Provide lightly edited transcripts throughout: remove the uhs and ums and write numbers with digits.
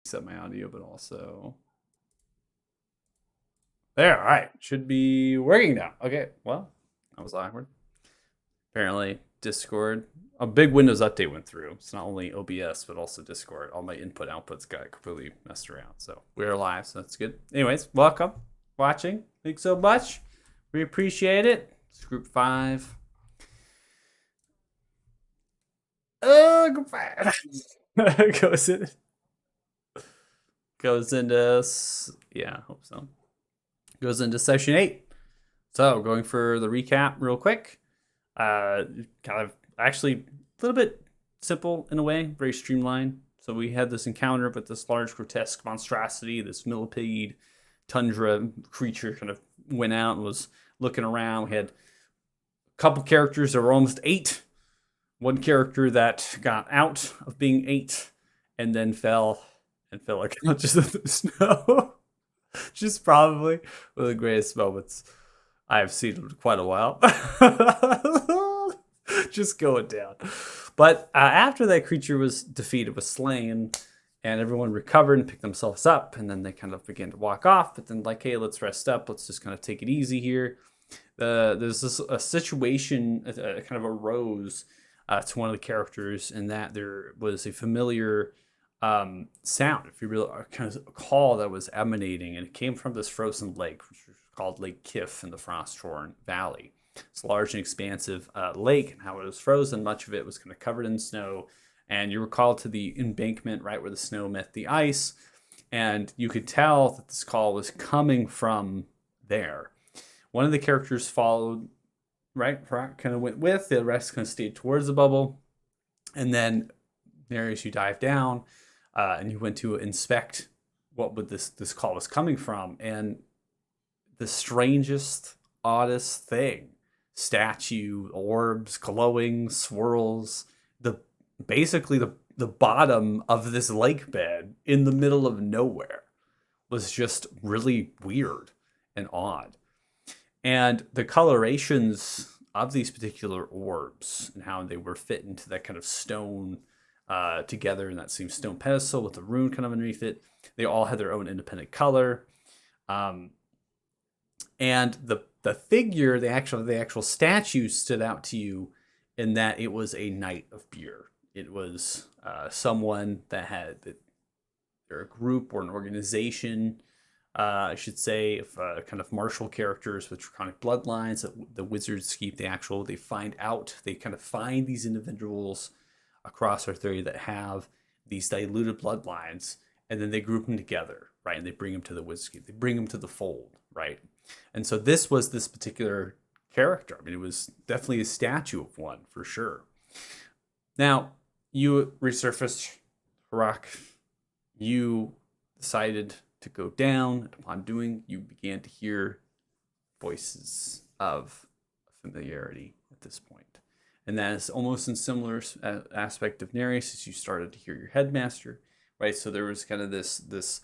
set my audio, but also there. All right, should be working now. Okay, well, that was awkward. Apparently, Discord, a big Windows update went through. It's not only OBS but also Discord. All my input outputs got completely messed around. So we're live, so that's good. Anyways, welcome, watching. Thanks so much. We appreciate it. It's group 5. Group 5 goes into yeah, I hope so. Goes into session 8. So going for the recap real quick. Kind of actually a little bit simple in a way, very streamlined. So we had this encounter with this large grotesque monstrosity, this millipede tundra creature kind of went out and was looking around. We had a couple characters that were almost 8. One character that got out of being 8 and then fell unconscious in the snow. Just probably one of the greatest moments I've seen in quite a while. Just going down. But after that creature was defeated, was slain, and everyone recovered and picked themselves up, and then they kind of began to walk off. But then, like, hey, let's rest up. Let's just kind of take it easy here. There's a situation kind of arose to one of the characters, in that there was a familiar sound, if you really kind of a call that was emanating, and it came from this frozen lake, which was called Lake Kif in the Frostshorn Valley. It's a large and expansive lake, and how it was frozen, much of it was kind of covered in snow. And you were called to the embankment right where the snow met the ice, and you could tell that this call was coming from there. One of the characters followed, right, kind of went with, the rest kind of stayed towards the bubble. And then there, as you dive down, and you went to inspect what would this call was coming from, and the strangest, oddest thing: statue, orbs, glowing swirls, basically the bottom of this lake bed in the middle of nowhere was just really weird and odd. And the colorations of these particular orbs and how they were fit into that kind of stone together in that same stone pedestal with the rune kind of underneath it, they all had their own independent color. And the figure, the actual statue, stood out to you in that it was a knight of beer. It was someone that had they're a group or an organization, I should say, of kind of martial characters with draconic bloodlines that the wizards keep. They find these individuals across our theory that have these diluted bloodlines, and then they group them together, right? And they bring them to the wizard. They bring them to the fold, right? And so this was this particular character. I mean, it was definitely a statue of one, for sure. Now, you resurfaced, Harak. You decided to go down. Upon doing, you began to hear voices of familiarity at this point. And that is almost in similar aspect of Nereus, as you started to hear your headmaster, right? So there was kind of this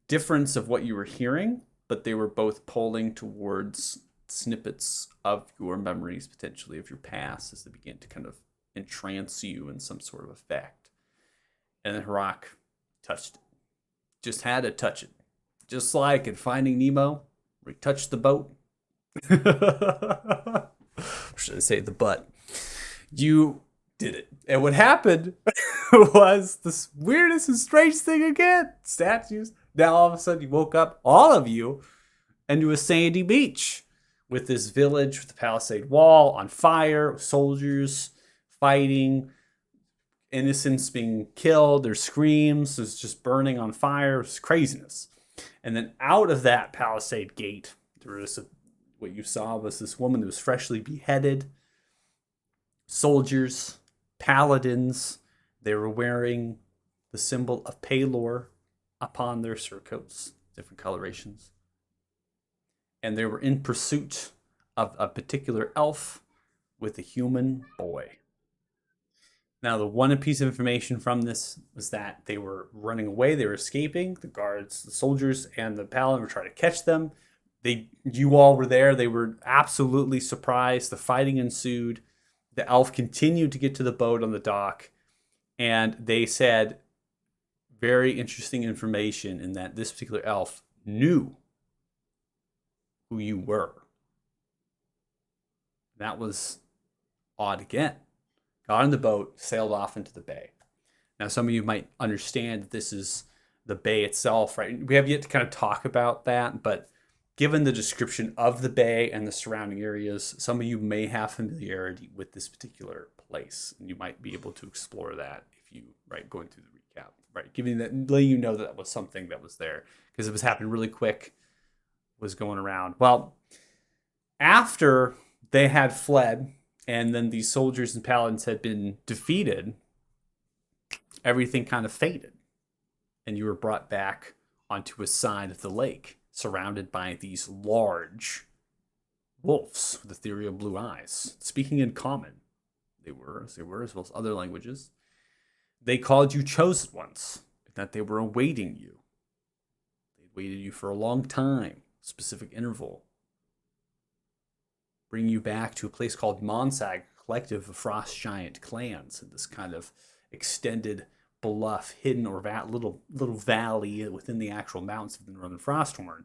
difference of what you were hearing, but they were both pulling towards snippets of your memories, potentially of your past, as they began to kind of entrance you in some sort of effect. And then Harak touched it. Just had to touch it. Just like in Finding Nemo, where he touched the boat. Should I say the butt? You did it. And what happened was this weirdest and strange thing again. Statues. Now all of a sudden you woke up, all of you, into a sandy beach with this village with the palisade wall on fire, soldiers fighting, innocents being killed, there's screams, there's just burning on fire, it's craziness. And then out of that palisade gate, there was what you saw was this woman who was freshly beheaded. Soldiers, paladins, they were wearing the symbol of Pelor upon their surcoats, different colorations. And they were in pursuit of a particular elf with a human boy. Now, the one piece of information from this was that they were running away, they were escaping. The guards, the soldiers, and the paladin were trying to catch them. You all were there. They were absolutely surprised. The fighting ensued. The elf continued to get to the boat on the dock, and they said Very interesting information in that this particular elf knew who you were. That was odd again. Got on the boat, sailed off into the bay. Now, some of you might understand that this is the bay itself, right? We have yet to kind of talk about that, but given the description of the bay and the surrounding areas, some of you may have familiarity with this particular place, and you might be able to explore that if you, right, going through the recap, right, giving that, letting you know that that was something that was there because it was happening really quick, was going around. Well, after they had fled, and then these soldiers and paladins had been defeated, everything kind of faded, and you were brought back onto a side of the lake surrounded by these large wolves with ethereal blue eyes, speaking in common. They were, as well as other languages. They called you chosen ones, that they were awaiting you. They waited you for a long time, specific interval, bring you back to a place called Monsag, collective of frost giant clans in this kind of extended bluff, hidden or little valley within the actual mountains of the Northern Frosthorn.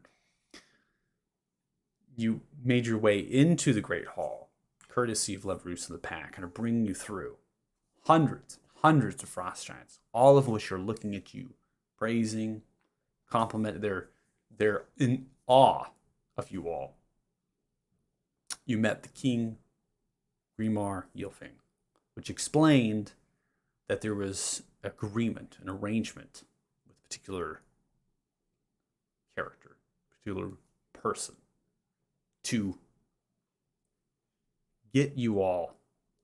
You made your way into the Great Hall, courtesy of Levrus and the pack, kind of bringing you through hundreds of frost giants, all of which are looking at you, praising, complimenting. They're in awe of you all. You met the King Grimar Ylfing, which explained that there was agreement, an arrangement with a particular character, particular person, to get you all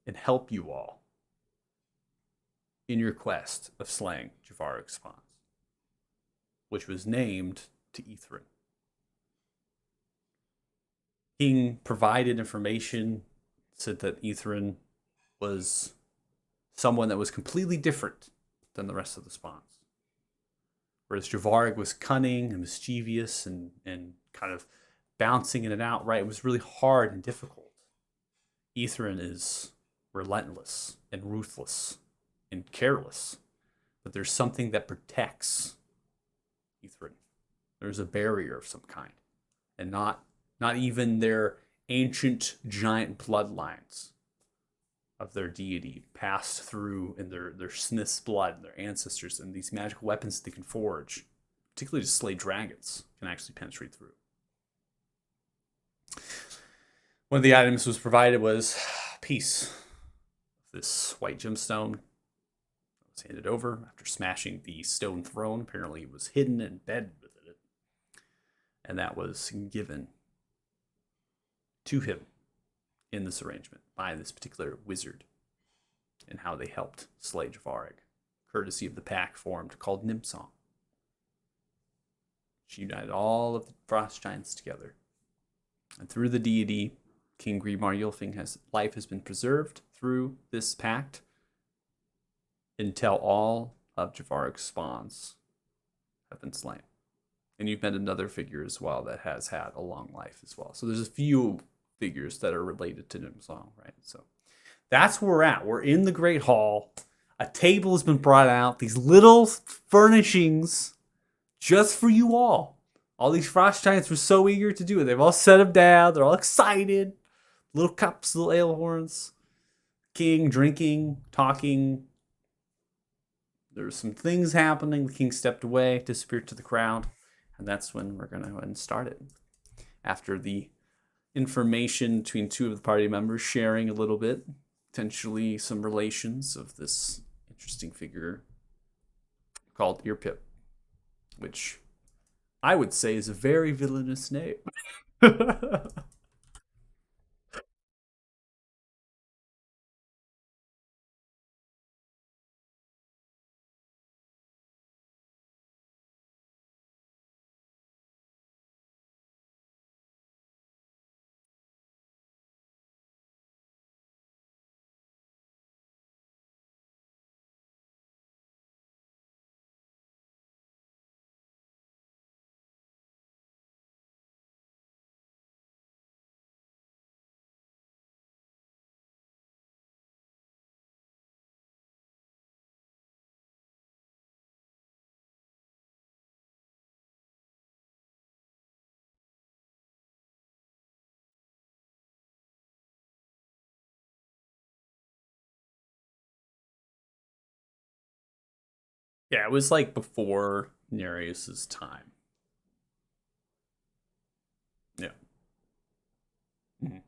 and help you all in your quest of slaying Javareg Spawns, which was named to Ithrin. King provided information, said that Ithrin was someone that was completely different than the rest of the Spawns. Whereas Javareg was cunning and mischievous and kind of bouncing in and out, right? It was really hard and difficult. Ithrin is relentless and ruthless and careless, but there's something that protects Ithrin. There's a barrier of some kind, and not even their ancient giant bloodlines of their deity passed through in their smith's blood, their ancestors, and these magical weapons they can forge, particularly to slay dragons, can actually penetrate through. One of the items was provided was a piece of this white gemstone. It was handed over after smashing the stone throne. Apparently it was hidden and embedded within it. And that was given to him in this arrangement by this particular wizard and how they helped slay Javareg, courtesy of the pack formed called Nimsong. She united all of the frost giants together. And through the deity, King Grimar Ylfing life has been preserved through this pact until all of Javareg's spawns have been slain. And you've met another figure as well that has had a long life as well. So there's a few figures that are related to Nimsong, right? So that's where we're at. We're in the Great Hall. A table has been brought out. These little furnishings just for you all. All these frost giants were so eager to do it. They've all set them down. They're all excited. Little cups, little ale horns. King drinking, talking. There's some things happening. The king stepped away, disappeared to the crowd. And that's when we're going to go ahead and start it. After the information between two of the party members sharing a little bit, potentially some relations of this interesting figure called Earpip, which I would say is a very villainous name. Yeah, it was like before Nereus's time. Yeah. Mhm.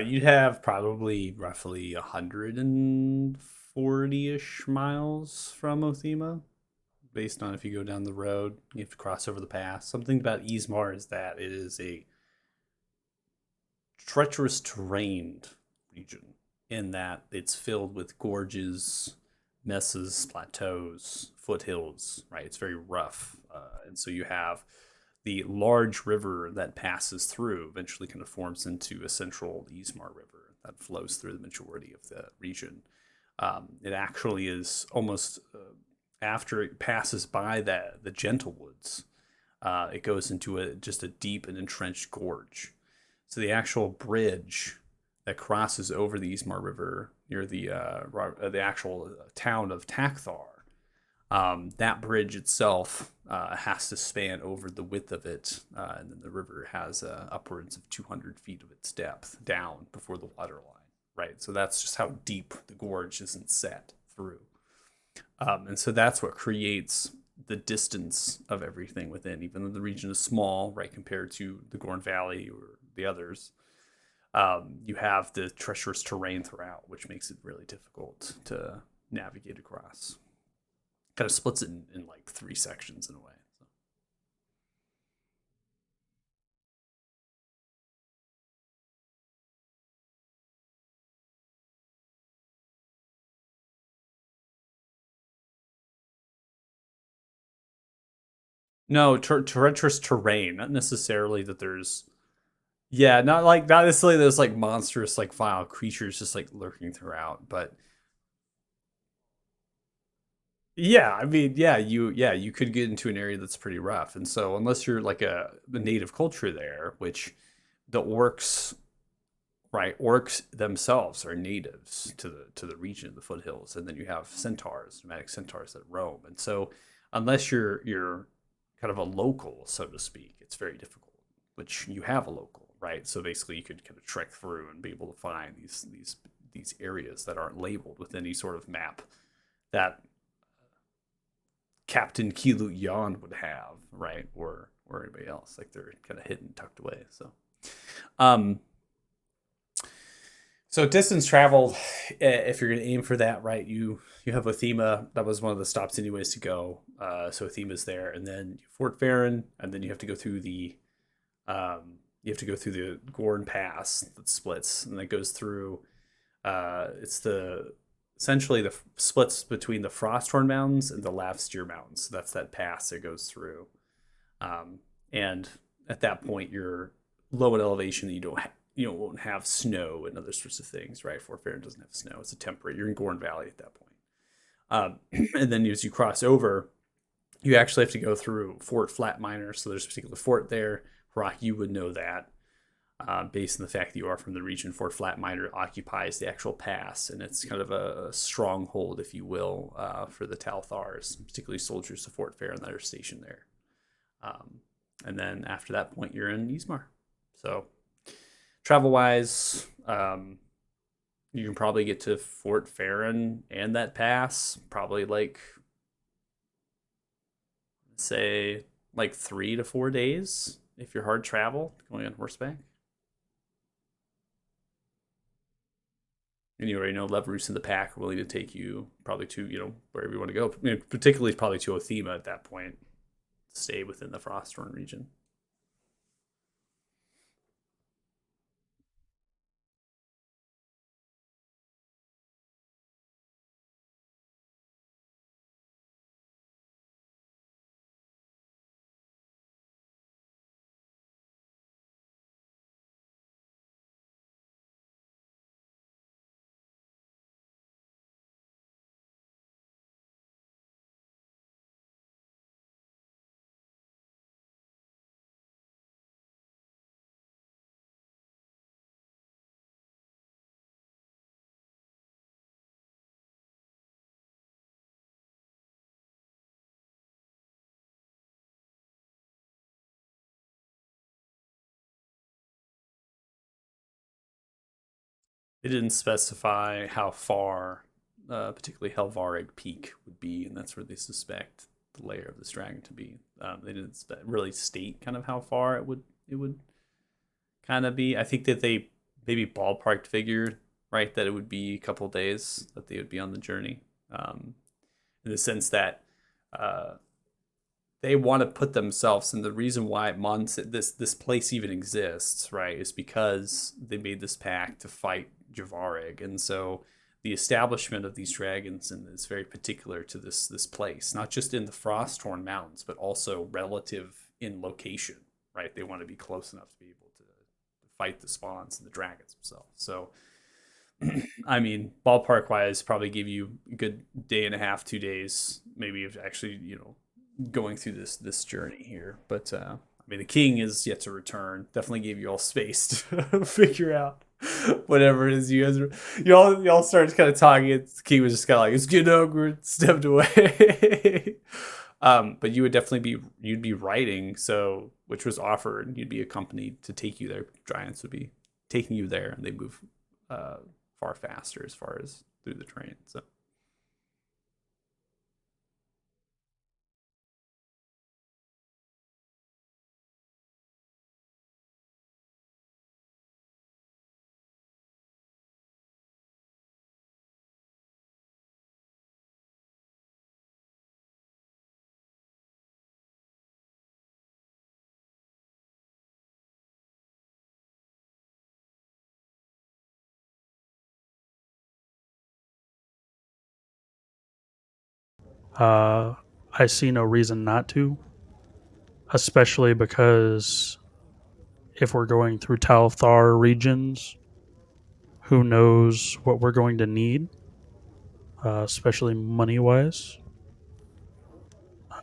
You'd have probably roughly 140-ish miles from Othema, based on if you go down the road, you have to cross over the pass. Something about Ismar is that it is a treacherous terrain region in that it's filled with gorges, mesas, plateaus, foothills, right? It's very rough. And so you have the large river that passes through, eventually kind of forms into a central Ismar River that flows through the majority of the region. It actually is almost after it passes by the Gentle Woods, it goes into just a deep and entrenched gorge. So the actual bridge that crosses over the Ismar River near the actual town of Takthar, that bridge itself has to span over the width of it, and then the river has upwards of 200 feet of its depth down before the water line, right? So that's just how deep the gorge isn't set through. And so that's what creates the distance of everything within, even though the region is small, right, compared to the Gorn Valley or the others. You have the treacherous terrain throughout, which makes it really difficult to navigate across. Kind of splits it in like three sections in a way. So. No, treacherous terrain, not necessarily that there's. Yeah, not necessarily there's like monstrous like vile creatures just like lurking throughout, but yeah, I mean, you could get into an area that's pretty rough, and so unless you're like a native culture there, which the orcs, right, orcs themselves are natives to the region, the foothills, and then you have centaurs, nomadic centaurs that roam, and so unless you're kind of a local, so to speak, it's very difficult. Which you have a local, right? So basically, you could kind of trek through and be able to find these areas that aren't labeled with any sort of map that Captain Kilut Yan would have, right? Or anybody else. Like they're kind of hidden, tucked away. Um, so distance traveled, if you're going to aim for that, right? You have Othema. That was one of the stops, anyways, to go. So Othema's there, and then Fort Farron, and then you have to go through the Gorn Pass that splits, and that goes through. It's the essentially the splits between the Frosthorn Mountains and the Lavsteer Mountains. So that's that pass that goes through. And at that point, you're low in elevation. You won't have snow and other sorts of things, right? Fort Farron doesn't have snow; it's a temperate. You're in Gorn Valley at that point. And then as you cross over, you actually have to go through Fort Flatminer. So there's a particular fort there. Rock, you would know that based on the fact that you are from the region. Fort Flatminer occupies the actual pass, and it's kind of a stronghold, if you will, for the Talthars, particularly soldiers of Fort Farron that are stationed there. Um, and then after that point, you're in Ismar. So travel wise, you can probably get to Fort Farron and that pass probably like say like 3 to 4 days if you're hard travel going on horseback. And you already know Leverus and the pack are willing to take you probably to wherever you want to go. I mean, particularly probably to Othema at that point. Stay within the Frosthorn region. They didn't specify how far, particularly Helvarig Peak would be, and that's where they suspect the lair of this dragon to be. They didn't really state kind of how far it would kind of be. I think that they maybe ballpark figure, right, that it would be a couple days that they would be on the journey. Um, in the sense that uh, they want to put themselves, and the reason why this place even exists, right, is because they made this pact to fight Javareg, and so the establishment of these dragons and is very particular to this place, not just in the Frosthorn Mountains, but also relative in location, right? They want to be close enough to be able to fight the spawns and the dragons themselves. So I mean, ballpark wise, probably give you a good day and a half, 2 days, maybe of actually, going through this journey here. But I mean, the king is yet to return. Definitely gave you all space to figure out whatever it is you guys are. Y'all started kind of talking. The king was just kind of like, it's getting awkward, stepped away. But you would definitely you'd be writing, so which was offered. You'd be accompanied to take you there. Giants would be taking you there, and they move uh, far faster as far as through the train. So. I see no reason not to, especially because if we're going through Talthar regions, who knows what we're going to need, especially money wise.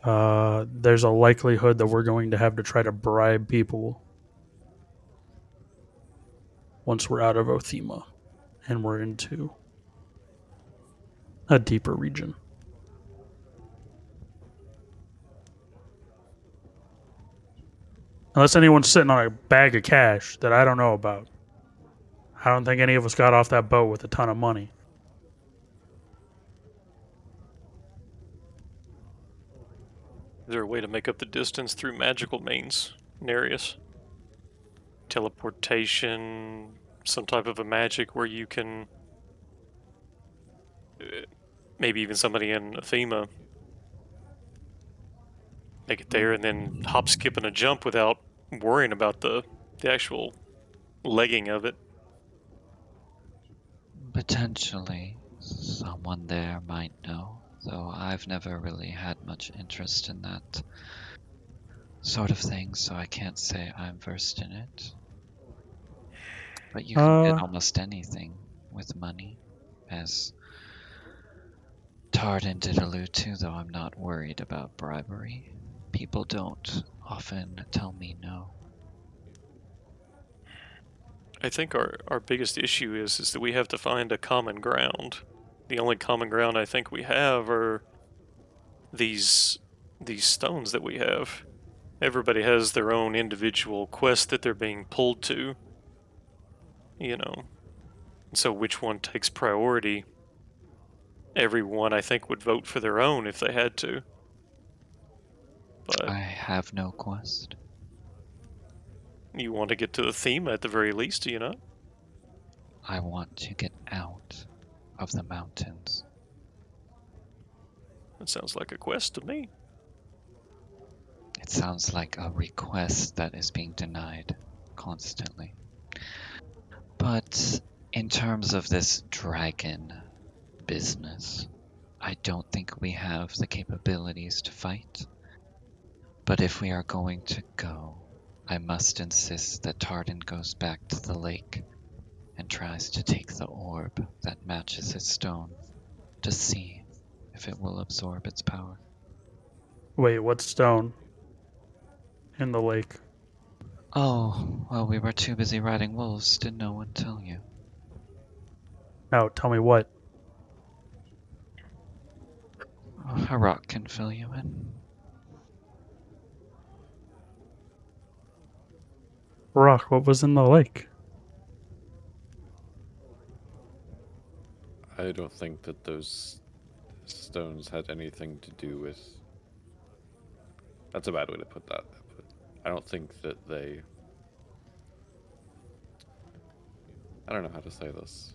There's a likelihood that we're going to have to try to bribe people once we're out of Othema and we're into a deeper region. Unless anyone's sitting on a bag of cash that I don't know about. I don't think any of us got off that boat with a ton of money. Is there a way to make up the distance through magical means, Nereus? Teleportation, some type of a magic where you can. Maybe even somebody in Athema make it there and then hop, skip, and a jump without worrying about the actual legging of it. Potentially, someone there might know, though I've never really had much interest in that sort of thing, so I can't say I'm versed in it. But you can get Uh, almost anything with money, as Tardan did allude to, though I'm not worried about bribery. People don't often tell me no. I think our biggest issue is that we have to find a common ground. The only common ground I think we have are these these stones that we have. Everybody has their own individual quest that they're being pulled to, you know. So which one takes priority? Everyone, I think, would vote for their own if they had to. But I have no quest. you want to get to the theme at the very least, do you not? I want to get out of the mountains. That sounds like a quest to me. It sounds like a request that is being denied constantly. But in terms of this dragon business, I don't think we have the capabilities to fight. But if we are going to go, I must insist that Tardan goes back to the lake and tries to take the orb that matches its stone to see if it will absorb its power. wait, what stone in the lake? Oh, well, we were too busy riding wolves. Did no one tell you? No, tell me what. A rock can fill you in. Rock, what was in the lake? I don't think that those stones had anything to do with. That's a bad way to put that. But I don't think that they I don't know how to say this.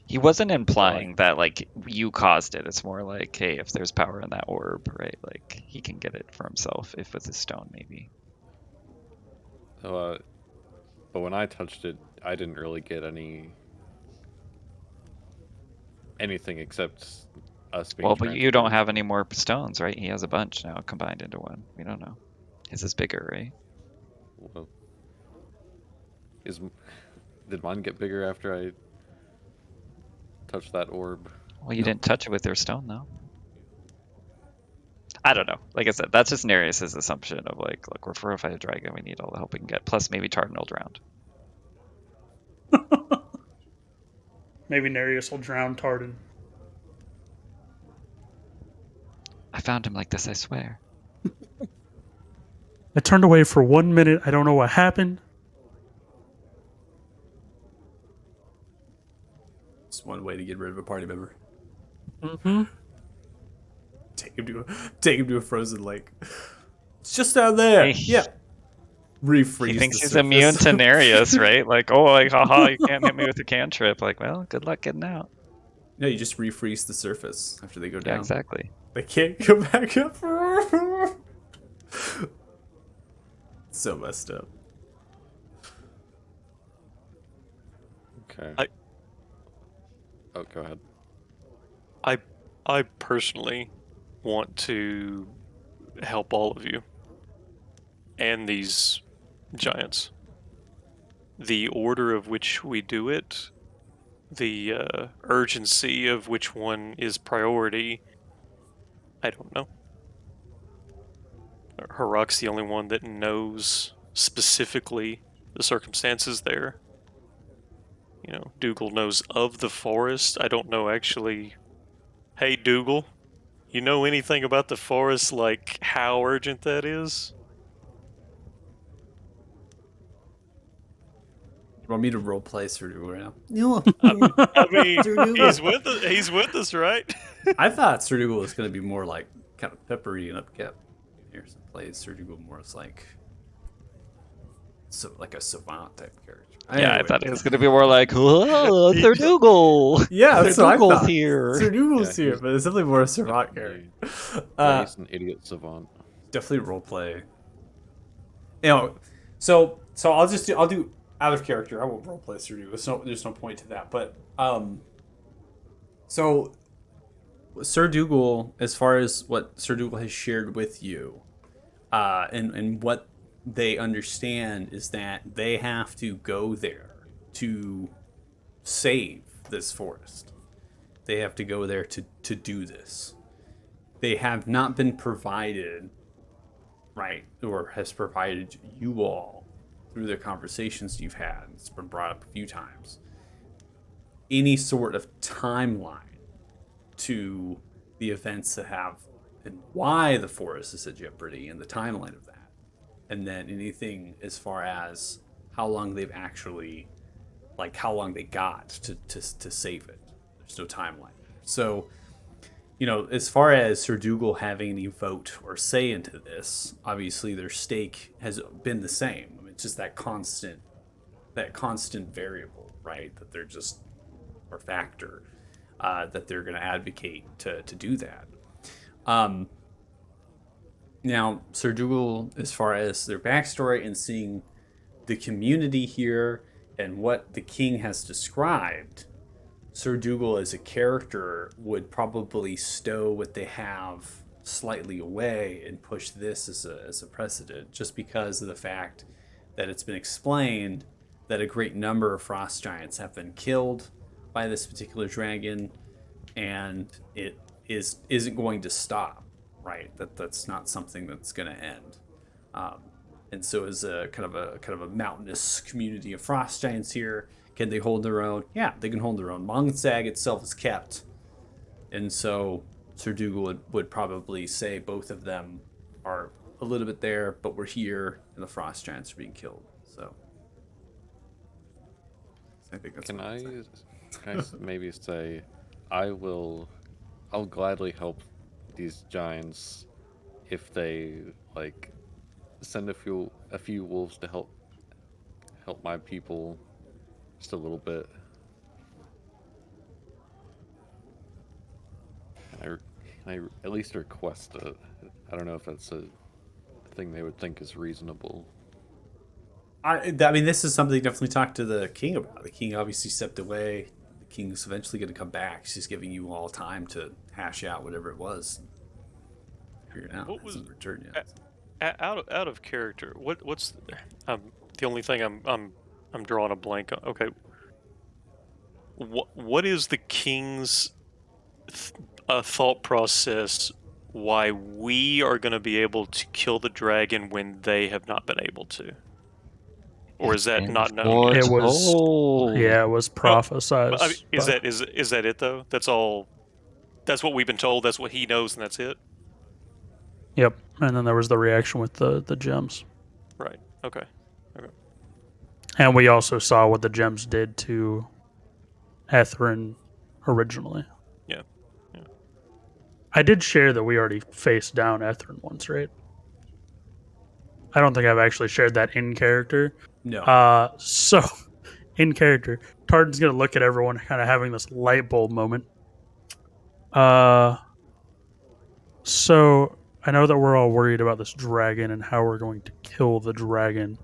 He wasn't implying that like you caused it. It's more like, hey, if there's power in that orb, right? Like he can get it for himself if with his stone, maybe. So, but when I touched it, I didn't really get anything except us being. Well, but you don't transported. have any more stones, right? He has a bunch now combined into one. We don't know. His is bigger, right? Well, did mine get bigger after I touched that orb? Well, you No. didn't touch it with your stone, though. I don't know. Like I said, that's just Nereus' assumption of like, look, we're fortified a dragon. We need all the help we can get. Plus, maybe Tartan will drown. Maybe Nereus will drown Tardan. I found him like this, I swear. I turned away for 1 minute. I don't know what happened. It's one way to get rid of a party member. Mm-hmm. Take him to a frozen lake. It's just down there. Hey. Yeah. Refreeze. He thinks the he's surface. immune to Nereus, right? Like, oh, like, haha, you can't hit me with a cantrip. Like, well, good luck getting out. No, you just refreeze the surface after they go Yeah, down. exactly. They can't go back up. So messed up. Okay. Oh, go ahead. I personally want to help all of you and these giants. The order of which we do it, the urgency of which one is priority, I don't know. Harok's the only one that knows specifically the circumstances there. You know, Dougal knows of the forest. I don't know actually. Hey, Dougal, you know anything about the forest, like how urgent that is? You want me to roleplay Sir Dougal right now? No. I mean, Sir Dougal. he's with us, right? I thought Sir Dougal was going to be more like kind of peppery and upkept. Here's some plays. Sir Dougal more as like a savant type character. Yeah, I Anyway. thought it was going to be more like, whoa, Sir Dougal. Yeah, that's Sir what I Dougal's thought. here. Sir Dougal's Yeah, here, he's but it's definitely more a savant character. Yeah, he's an idiot savant. Definitely roleplay. You know, so I'll do out of character. I won't roleplay Sir Dougal. There's no point to that. But so Sir Dougal, as far as what Sir Dougal has shared with you, and what they understand is that they have to go there to save this forest. They have to go there to do this. They have not been provided, right, or has provided you all through the conversations you've had. It's been brought up a few times. Any sort of timeline to the events that have and why the forest is at jeopardy and the timeline of that. And then anything as far as how long they've actually, like how long they got to save it. There's no timeline. So, you know, as far as Sir Dougal having any vote or say into this, obviously their stake has been the same. I mean, it's just that constant variable, right? That they're just, or factor, that they're going to advocate to do that. Now, Sir Dougal, as far as their backstory and seeing the community here and what the king has described, Sir Dougal as a character would probably stow what they have slightly away and push this as a precedent, just because of the fact that it's been explained that a great number of frost giants have been killed by this particular dragon, and it isn't going to stop. Right, that's not something that's going to end. And so, as a kind of a mountainous community of frost giants here, can they hold their own? Yeah, they can hold their own. Mongstag itself is kept, and so Sir Dougal would probably say both of them are a little bit there, but we're here, and the frost giants are being killed. So, I think that's. Can I maybe say, I'll gladly help these giants if they like send a few wolves to help my people just a little bit. Can I at least request it? I don't know if that's a thing they would think is reasonable. I mean, this is something definitely talk to the king about. The king obviously stepped away. The king's eventually going to come back. He's just giving you all time to hash out whatever it was. Figure it out. What was- Hasn't returned yet. Out of character, what's the only thing I'm drawing a blank on. Okay, what is the king's thought process? Why we are going to be able to kill the dragon when they have not been able to, or is that not known? It was- foretold. Yeah, it was prophesized. But, I mean, by- is that it though? That's all. That's what we've been told. That's what he knows, and that's it. Yep. And then there was the reaction with the gems. Right. Okay. And we also saw what the gems did to Etherin originally. Yeah. I did share that we already faced down Etherin once, right? I don't think I've actually shared that in character. No. So in character, Tardan's gonna look at everyone kind of having this light bulb moment. So I know that we're all worried about this dragon and how we're going to kill the dragon.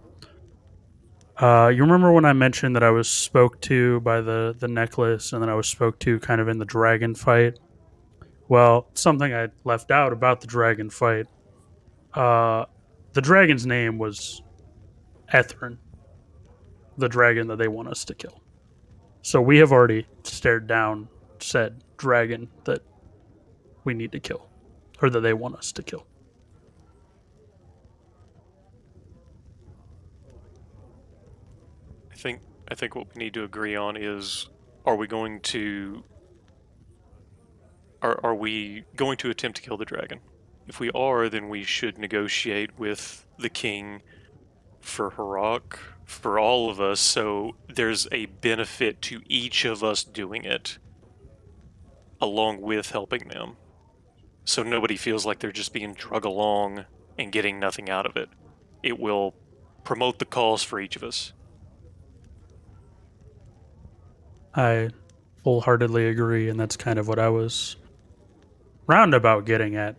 You remember when I mentioned that I was spoke to by the necklace, and then I was spoke to kind of in the dragon fight? Well, something I left out about the dragon fight. The dragon's name was Etherin, the dragon that they want us to kill. So we have already stared down said dragon that we need to kill, or that they want us to kill. I think what we need to agree on is: are we going to attempt to kill the dragon? If we are, then we should negotiate with the king for Harak, for all of us, so there's a benefit to each of us doing it, along with helping them. So nobody feels like they're just being drug along and getting nothing out of it. It will promote the cause for each of us. I wholeheartedly agree, and that's kind of what I was roundabout getting at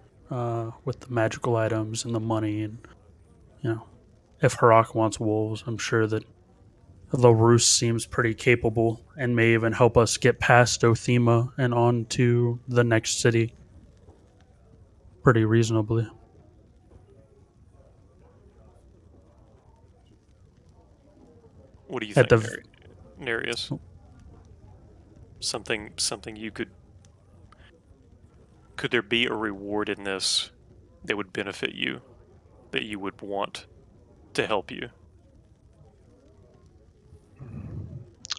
with the magical items and the money. And, if Harak wants wolves, I'm sure that Larus seems pretty capable and may even help us get past Othema and on to the next city pretty reasonably. What do you At think, the Nereus? Something you could there be a reward in this that would benefit you, that you would want to help you?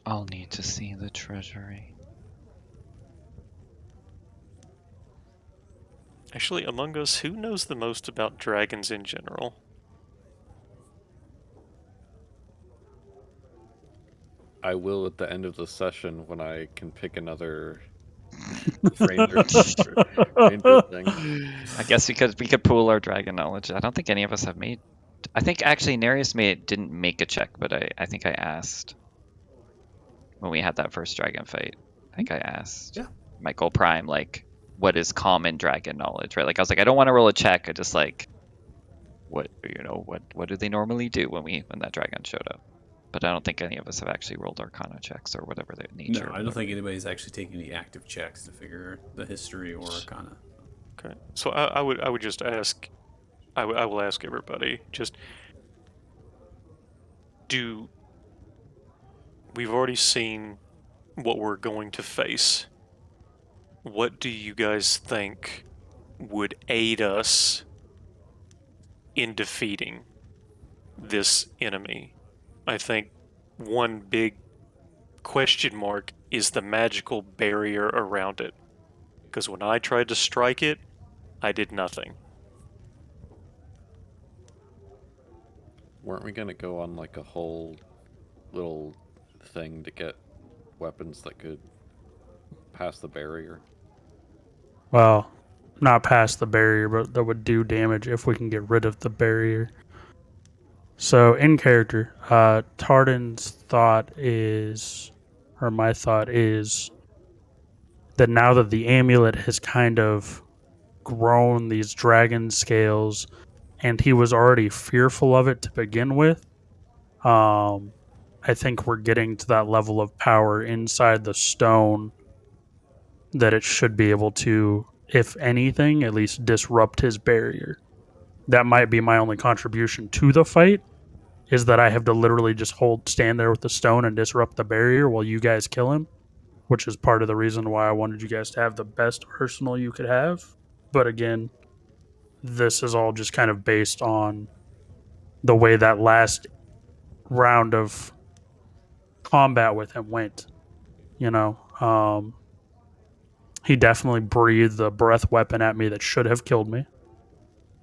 I'll need to see the treasury. Actually, among us, who knows the most about dragons in general? I will at the end of the session when I can pick another ranger thing. I guess we could pool our dragon knowledge. I don't think any of us have made. I think actually Nereus didn't make a check, but I think I asked when we had that first dragon fight. I think I asked Michael Prime, like, what is common dragon knowledge, right? Like I was like, I don't want to roll a check. I just like, what do they normally do when that dragon showed up? But I don't think any of us have actually rolled Arcana checks or whatever their nature. No, I don't think anybody's actually taking any active checks to figure the history or Arcana. Okay, so I would just ask, I will ask everybody, just we've already seen what we're going to face. What do you guys think would aid us in defeating this enemy? I think one big question mark is the magical barrier around it. Because when I tried to strike it, I did nothing. Weren't we gonna go on like a whole little thing to get weapons that could pass the barrier? Well, not past the barrier, but that would do damage if we can get rid of the barrier. So in character, Tardan's thought is, or my thought is, that now that the amulet has kind of grown these dragon scales, and he was already fearful of it to begin with, I think we're getting to that level of power inside the stone that it should be able to, if anything, at least disrupt his barrier. That might be my only contribution to the fight, is that I have to literally just stand there with the stone and disrupt the barrier while you guys kill him, which is part of the reason why I wanted you guys to have the best arsenal you could have. But again, this is all just kind of based on the way that last round of combat with him went. You know, he definitely breathed a breath weapon at me that should have killed me.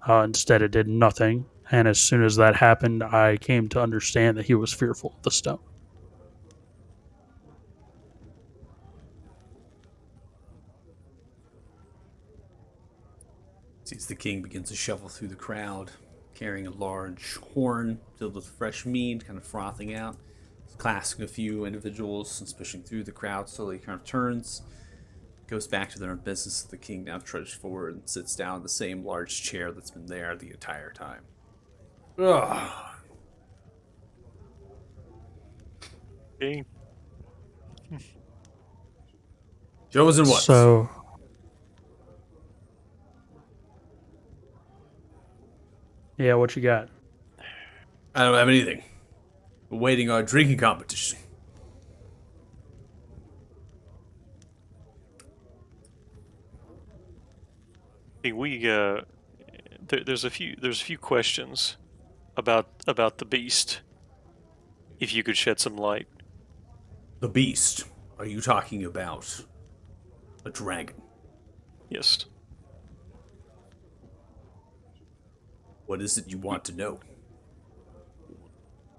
Instead, it did nothing. And as soon as that happened, I came to understand that he was fearful of the stone. Sees the king begins to shuffle through the crowd, carrying a large horn filled with fresh mead, kind of frothing out. He's classing a few individuals and pushing through the crowd. Slowly kind of turns, goes back to their own business. The king now trudges forward and sits down in the same large chair that's been there the entire time. Ugh. King. Chosen ones. So, yeah, what you got? I don't have anything. We're waiting our drinking competition. Hey, there's a few questions about the beast. If you could shed some light. The beast. Are you talking about a dragon? Yes. What is it you want to know?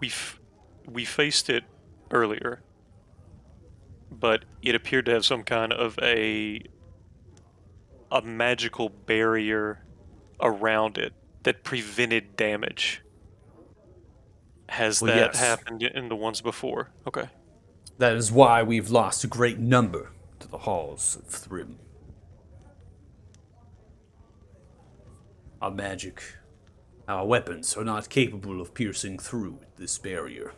We faced it earlier, but it appeared to have some kind of a magical barrier around it that prevented damage. Has Well, that yes. happened in the ones before? Okay. That is why we've lost a great number to the halls of Thrym. Our magic, our weapons are not capable of piercing through this barrier.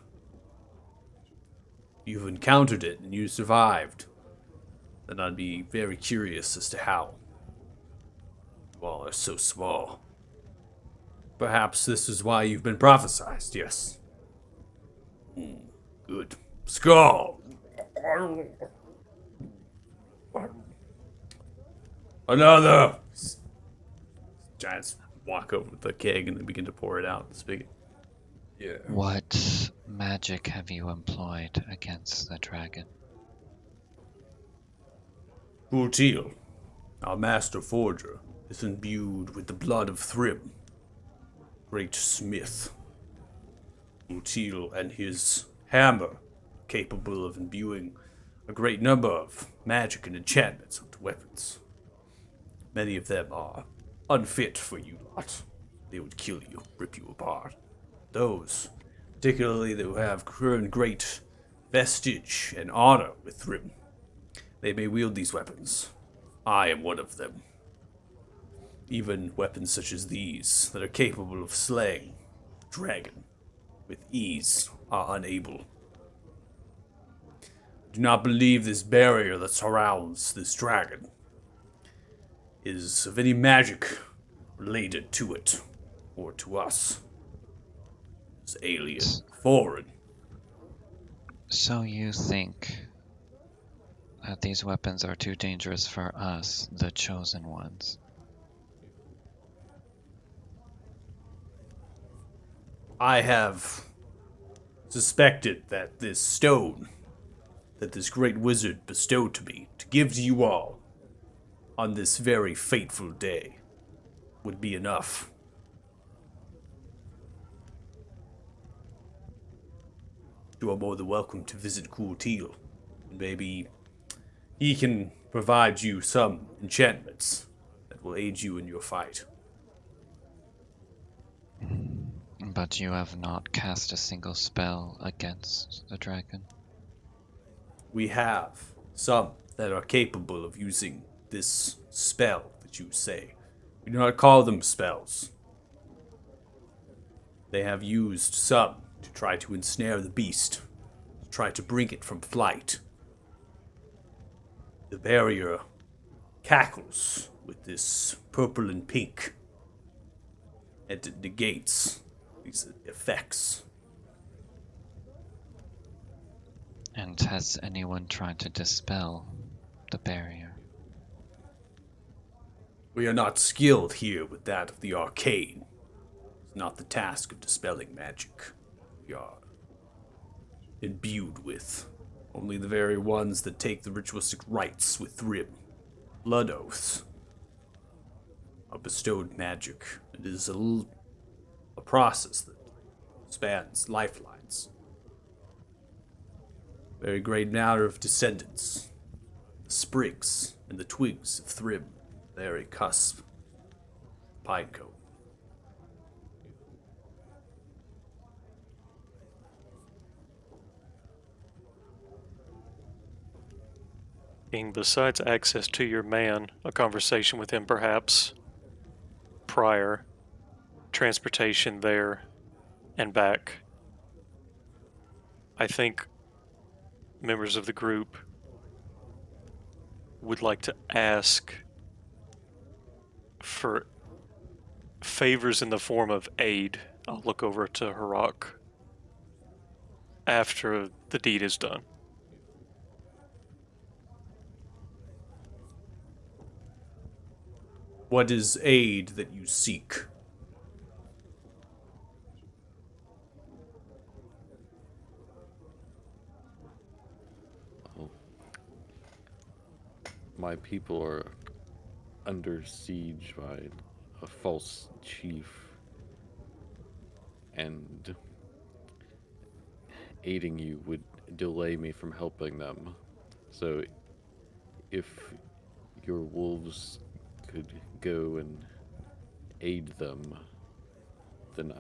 You've encountered it and you survived, then I'd be very curious as to how. You all are so small. Perhaps this is why you've been prophesized, yes. Good. Skull! Another! Giants walk over with the keg and they begin to pour it out in the spigot. Yeah. What magic have you employed against the dragon? Kurtil, our master forger, is imbued with the blood of Thrym, great smith. Kurtil and his hammer, capable of imbuing a great number of magic and enchantments onto weapons. Many of them are unfit for you lot. They would kill you, rip you apart. Those, particularly who have earned great vestige and honor with Thrym, they may wield these weapons. I am one of them. Even weapons such as these, that are capable of slaying a dragon with ease, are unable. Do not believe this barrier that surrounds this dragon is of any magic related to it or to us. It's alien, foreign. So you think that these weapons are too dangerous for us, the chosen ones? I have suspected that this stone that this great wizard bestowed to me to give to you all on this very fateful day would be enough. You are more than welcome to visit Kurtil. Maybe he can provide you some enchantments that will aid you in your fight. But you have not cast a single spell against the dragon. We have some that are capable of using this spell that you say. We do not call them spells. They have used some to try to ensnare the beast, to try to bring it from flight. The barrier cackles with this purple and pink, and it negates these effects. And has anyone tried to dispel the barrier? We are not skilled here with that of the arcane. It's not the task of dispelling magic. We are imbued with only the very ones that take the ritualistic rites with Thrym. Blood oaths are bestowed magic. It is a process that spans lifelines. Very great matter of descendants. The sprigs and the twigs of Thrym, very cusp. Pinecone. King, besides access to your man, a conversation with him perhaps prior, transportation there and back, I think members of the group would like to ask for favors in the form of aid. I'll look over to Harak after the deed is done. What is aid that you seek? My people are under siege by a false chief, and aiding you would delay me from helping them. So if your wolves could go and aid them, then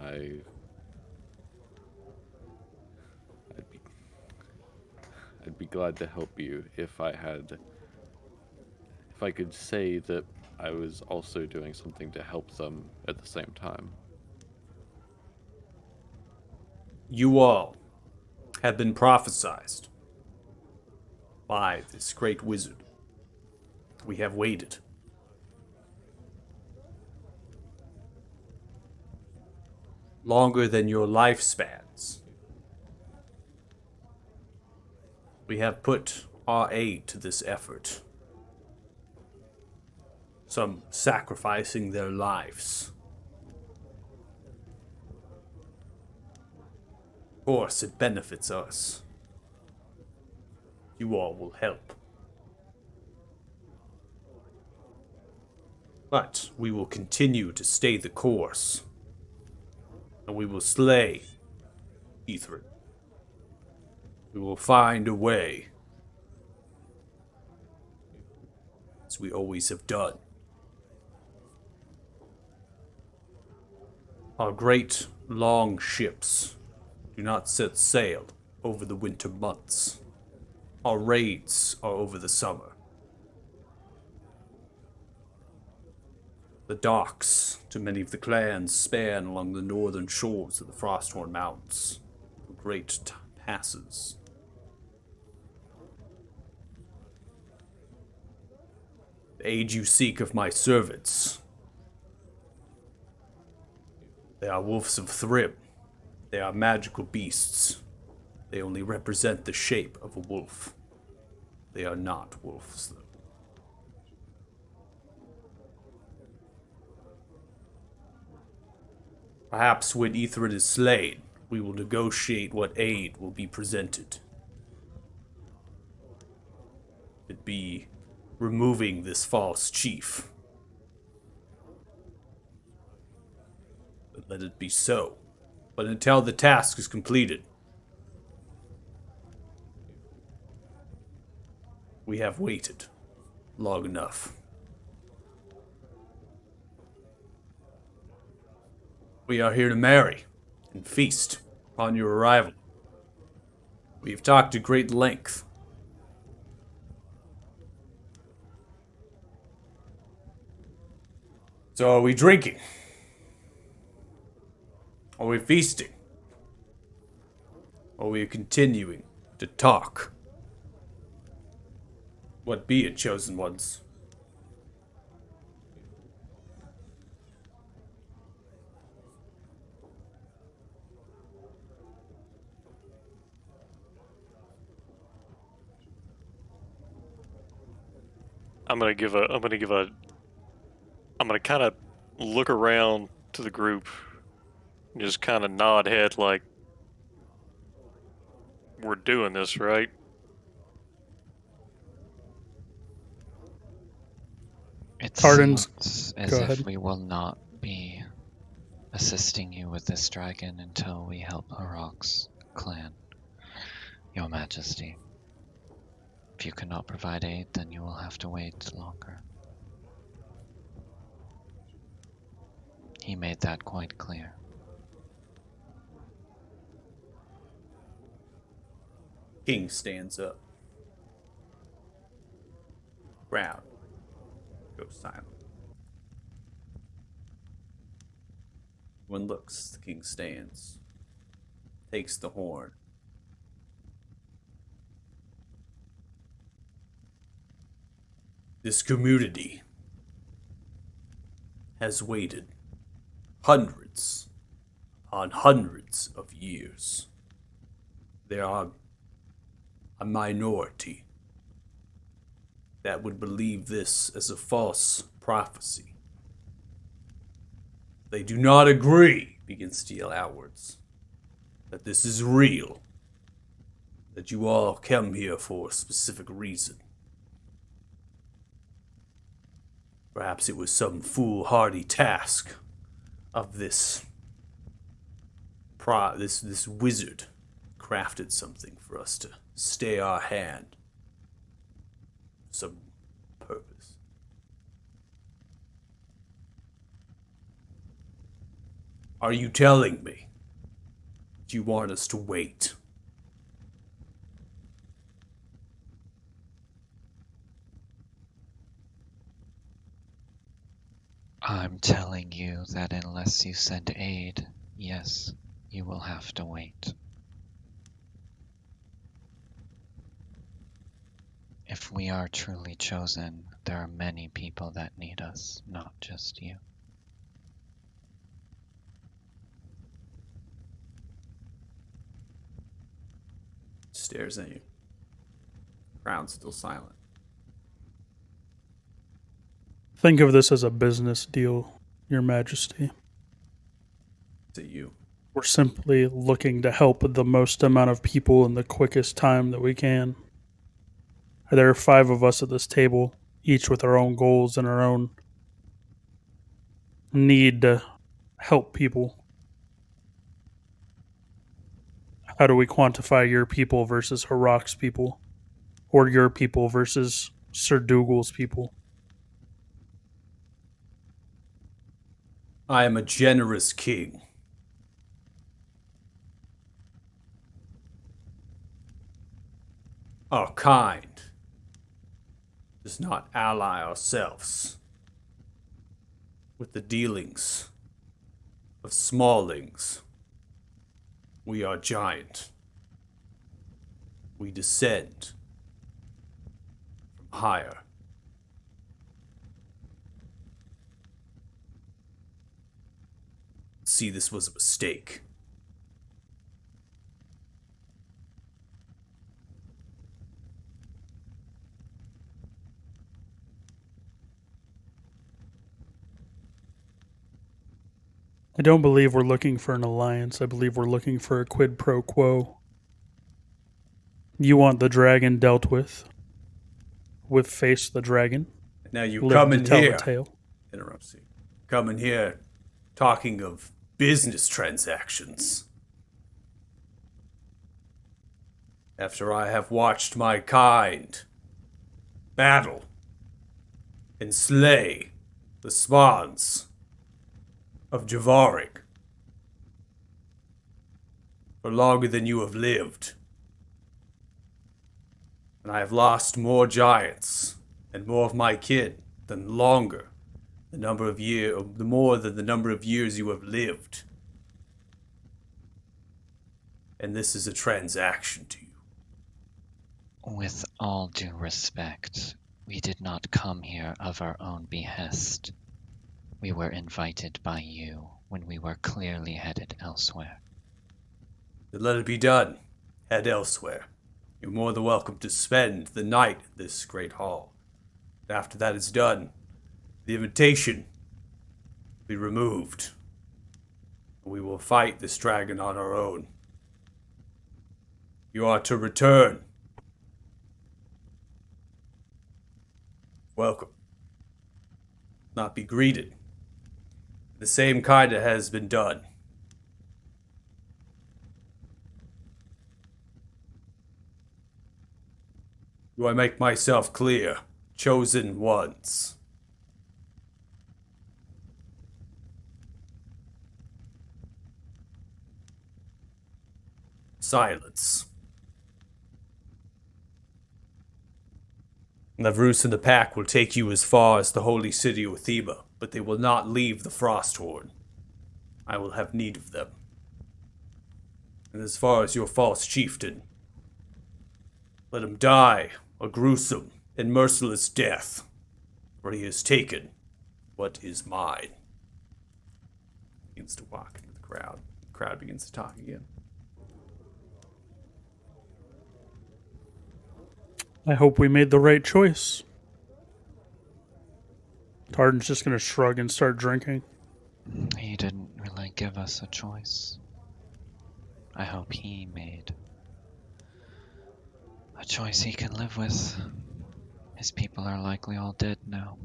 I'd be glad to help you if I could say that I was also doing something to help them at the same time. You all have been prophesized by this great wizard. We have waited. Longer than your lifespans. We have put our aid to this effort. Some sacrificing their lives. Of course, it benefits us. You all will help. But we will continue to stay the course. And we will slay Ithrin. We will find a way. As we always have done. Our great, long ships do not set sail over the winter months. Our raids are over the summer. The docks to many of the clans span along the northern shores of the Frosthorn Mountains. Great passes. The aid you seek of my servants. They are wolves of Thrym. They are magical beasts. They only represent the shape of a wolf. They are not wolves, though. Perhaps when Ithrid is slain, we will negotiate what aid will be presented. It be removing this false chief. But let it be so. But until the task is completed, we have waited long enough. We are here to marry and feast upon your arrival. We've talked at great length. So are we drinking? Are we feasting? Are we continuing to talk? What be it, chosen ones? I'm gonna kind of look around to the group and just kind of nod head like, we're doing this, right? It Tardan's- seems as go if ahead. we will not be assisting you with this dragon until we help Harok's clan, Your Majesty. If you cannot provide aid, then you will have to wait longer. He made that quite clear. King stands up. Crowd goes silent. One looks, the king stands, takes the horn. This community has waited hundreds upon hundreds of years. There are a minority that would believe this as a false prophecy. They do not agree, begins to yell outwards, that this is real, that you all come here for a specific reason. Perhaps it was some foolhardy task of this this wizard crafted something for us to stay our hand. Some purpose. Are you telling me that you want us to wait? I'm telling you that unless you send aid, yes, you will have to wait. If we are truly chosen, there are many people that need us, not just you. Stares at you. Crowd still silent. Think of this as a business deal, Your Majesty. It's at you. We're simply looking to help the most amount of people in the quickest time that we can. There are 5 of us at this table, each with our own goals and our own need to help people. How do we quantify your people versus Harok's people? Or your people versus Sir Dougal's people? I am a generous king. Our kind does not ally ourselves with the dealings of smallings. We are giant. We descend from higher. See, this was a mistake. I don't believe we're looking for an alliance. I believe we're looking for a quid pro quo. You want the dragon dealt with. We've faced the dragon. Now you Lived come to in tell here. the tale. Interrupts you. Come in here talking of business transactions. After I have watched my kind battle and slay the spawns of Javarik. for longer than you have lived. And I have lost more giants and more of my kin than longer the number of the more than the number of years you have lived. And this is a transaction to you. With all due respect, we did not come here of our own behest. We were invited by you when we were clearly headed elsewhere. Then let it be done. Head elsewhere. You're more than welcome to spend the night in this great hall. And after that is done, the invitation will be removed. We will fight this dragon on our own. You are to return. Welcome. Not be greeted. The same kind that has been done. Do I make myself clear? Chosen ones. Silence. Navruz and the pack will take you as far as the holy city of Theba, but they will not leave the Frosthorn. I will have need of them. And as far as your false chieftain, let him die a gruesome and merciless death, for he has taken what is mine. He begins to walk into the crowd. The crowd begins to talk again. I hope we made the right choice. Tardan's just going to shrug and start drinking. He didn't really give us a choice. I hope he made a choice he can live with. His people are likely all dead now.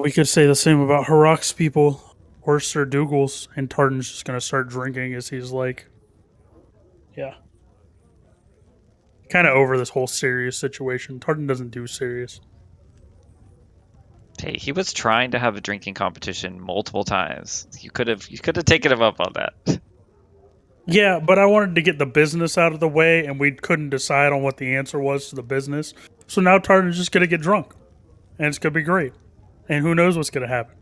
We could say the same about Harok's people or Sir Dougal's, and Tardan's just going to start drinking as he's like, yeah. Kind of over this whole serious situation. Tardan doesn't do serious. Hey, he was trying to have a drinking competition multiple times. You could have taken him up on that. Yeah, but I wanted to get the business out of the way, and we couldn't decide on what the answer was to the business. So now Tardan's just going to get drunk, and it's going to be great. And who knows what's going to happen.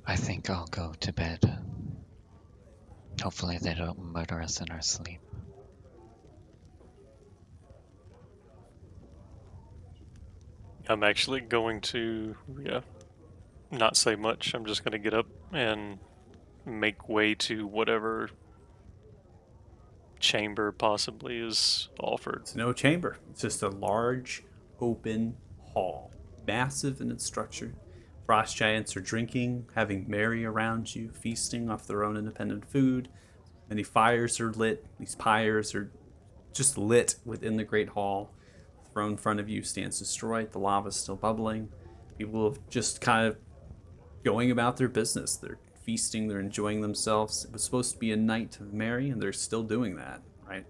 I think I'll go to bed. Hopefully they don't murder us in our sleep. I'm actually going to, not say much. I'm just going to get up and make way to whatever chamber possibly is offered. It's no chamber. It's just a large, open hall. Massive in its structure. Frost giants are drinking, having merry around you, feasting off their own independent food. Many fires are lit. These pyres are just lit within the great hall. The throne in front of you stands destroyed. The lava's still bubbling. People have just kind of going about their business. They're feasting, they're enjoying themselves. It was supposed to be a night of merry, and they're still doing that, right?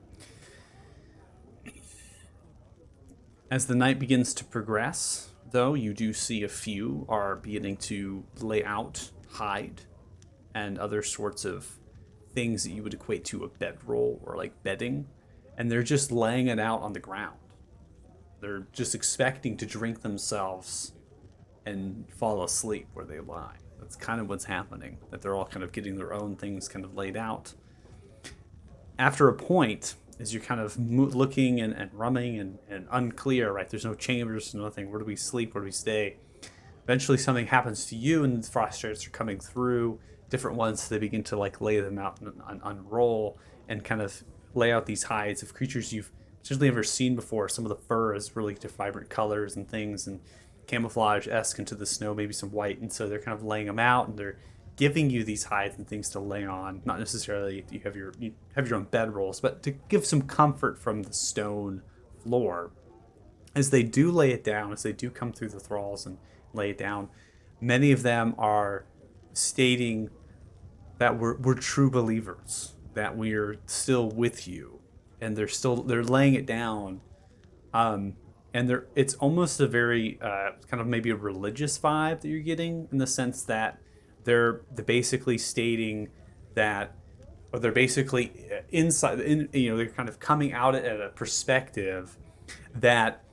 As the night begins to progress, though, you do see a few are beginning to lay out, hide, and other sorts of things that you would equate to a bedroll or like bedding, and they're just laying it out on the ground. They're just expecting to drink themselves and fall asleep where they lie. That's kind of what's happening, that they're all kind of getting their own things kind of laid out. After a point, as you're kind of looking and rumming and unclear, right? There's no chambers, nothing. Where do we sleep? Where do we stay? Eventually something happens to you, and the frost giants are coming through. Different ones, they begin to like lay them out and unroll and kind of lay out these hides of creatures you've potentially never seen before. Some of the fur is really vibrant colors and things, and camouflage-esque into the snow, maybe some white. And so they're kind of laying them out, and they're giving you these hides and things to lay on. Not necessarily you have your own bed rolls, but to give some comfort from the stone floor. As they do lay it down, as they do come through the thralls and lay it down, many of them are stating that we're true believers, that we're still with you, and they're laying it down, and it's almost a very kind of maybe a religious vibe that you're getting, in the sense that they're basically stating that, or they're basically they're kind of coming out at a perspective that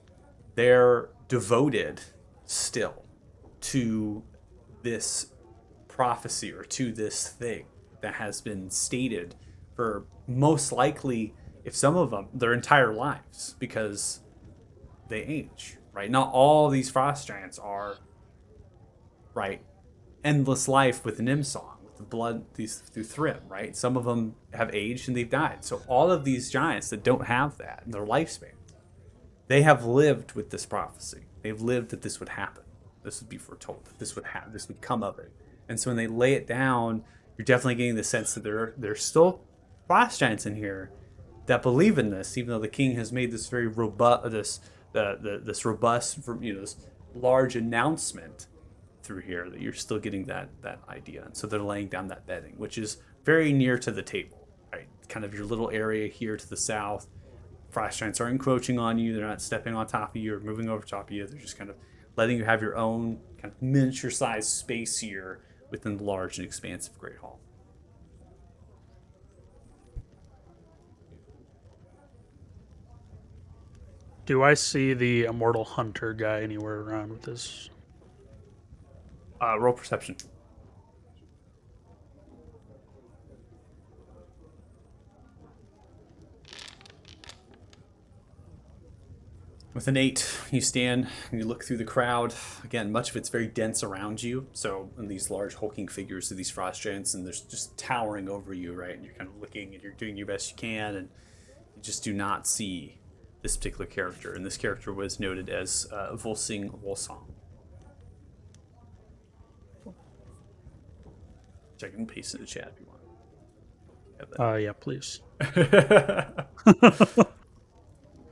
they're devoted still to this prophecy, or to this thing that has been stated for, most likely, if some of them, their entire lives, because they age, right? Not all these frost giants are, right, endless life with Nimsong, with the blood through Thrym, right? Some of them have aged and they've died. So all of these giants that don't have that in their lifespan, they have lived with this prophecy. They've lived that this would happen. This would be foretold, that this would happen, this would come of it. And so when they lay it down, you're definitely getting the sense that there's still frost giants in here that believe in this, even though the king has made this very robust, this robust, this large announcement through here, that you're still getting that idea. And so they're laying down that bedding, which is very near to the table, right? Kind of your little area here to the south. Frost giants aren't encroaching on you. They're not stepping on top of you or moving over top of you. They're just kind of letting you have your own kind of miniature-sized space here within the large and expansive Great Hall. Do I see the Immortal Hunter guy anywhere around with this? Roll perception. With an 8, you stand and you look through the crowd. Again, much of it's very dense around you. So, in these large hulking figures of these frost giants, and there's just towering over you, right? And you're kind of looking and you're doing your best you can, and you just do not see this particular character. And this character was noted as Volsing Wolsong. Check and paste in the chat if you want. Yeah, please.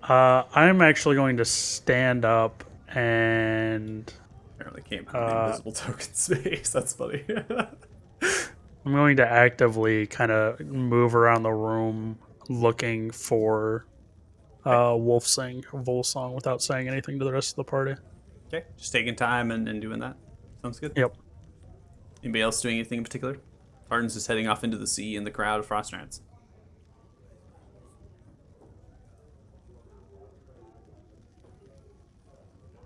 I'm actually going to stand up and Apparently can't put the invisible token space. That's funny. I'm going to actively kind of move around the room looking for Volsong without saying anything to the rest of the party. Okay, just taking time and doing that. Sounds good. Yep. Anybody else doing anything in particular? Arden's just heading off into the sea in the crowd of frost giants.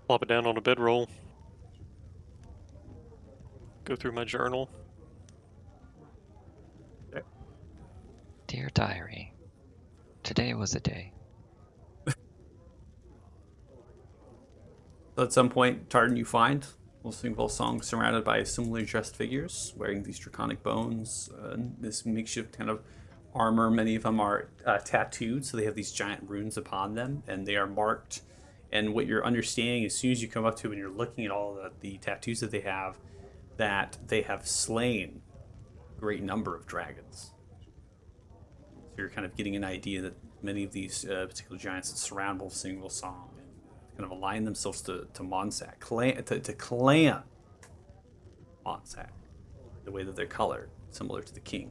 Plop it down on a bedroll. Go through my journal. Dear diary, today was a day. At some point, Tartan, you find Volsing Volsong surrounded by similarly dressed figures, wearing these draconic bones, this makeshift kind of armor. Many of them are tattooed, so they have these giant runes upon them, and they are marked. And what you're understanding, as soon as you come up to them and you're looking at all the tattoos that they have slain a great number of dragons. So you're kind of getting an idea that many of these particular giants that surround Volsing Volsong kind of align themselves to Monsac, to clan Monsac, the way that they're colored, similar to the king,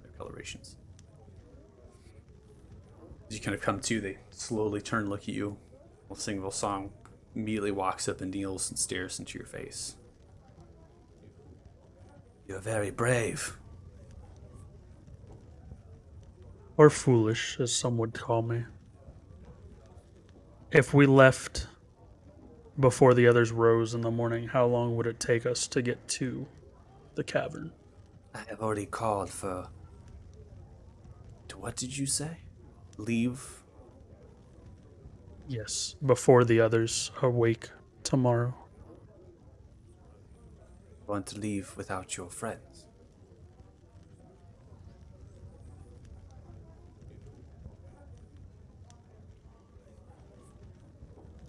their colorations. As you kind of come to, they slowly turn, look at you. Volsing Volsong immediately walks up and kneels and stares into your face. You're very brave. Or foolish, as some would call me. If we left before the others rose in the morning, how long would it take us to get to the cavern? I have already called for... What did you say? Leave? Yes, before the others awake tomorrow. Want to leave without your friends?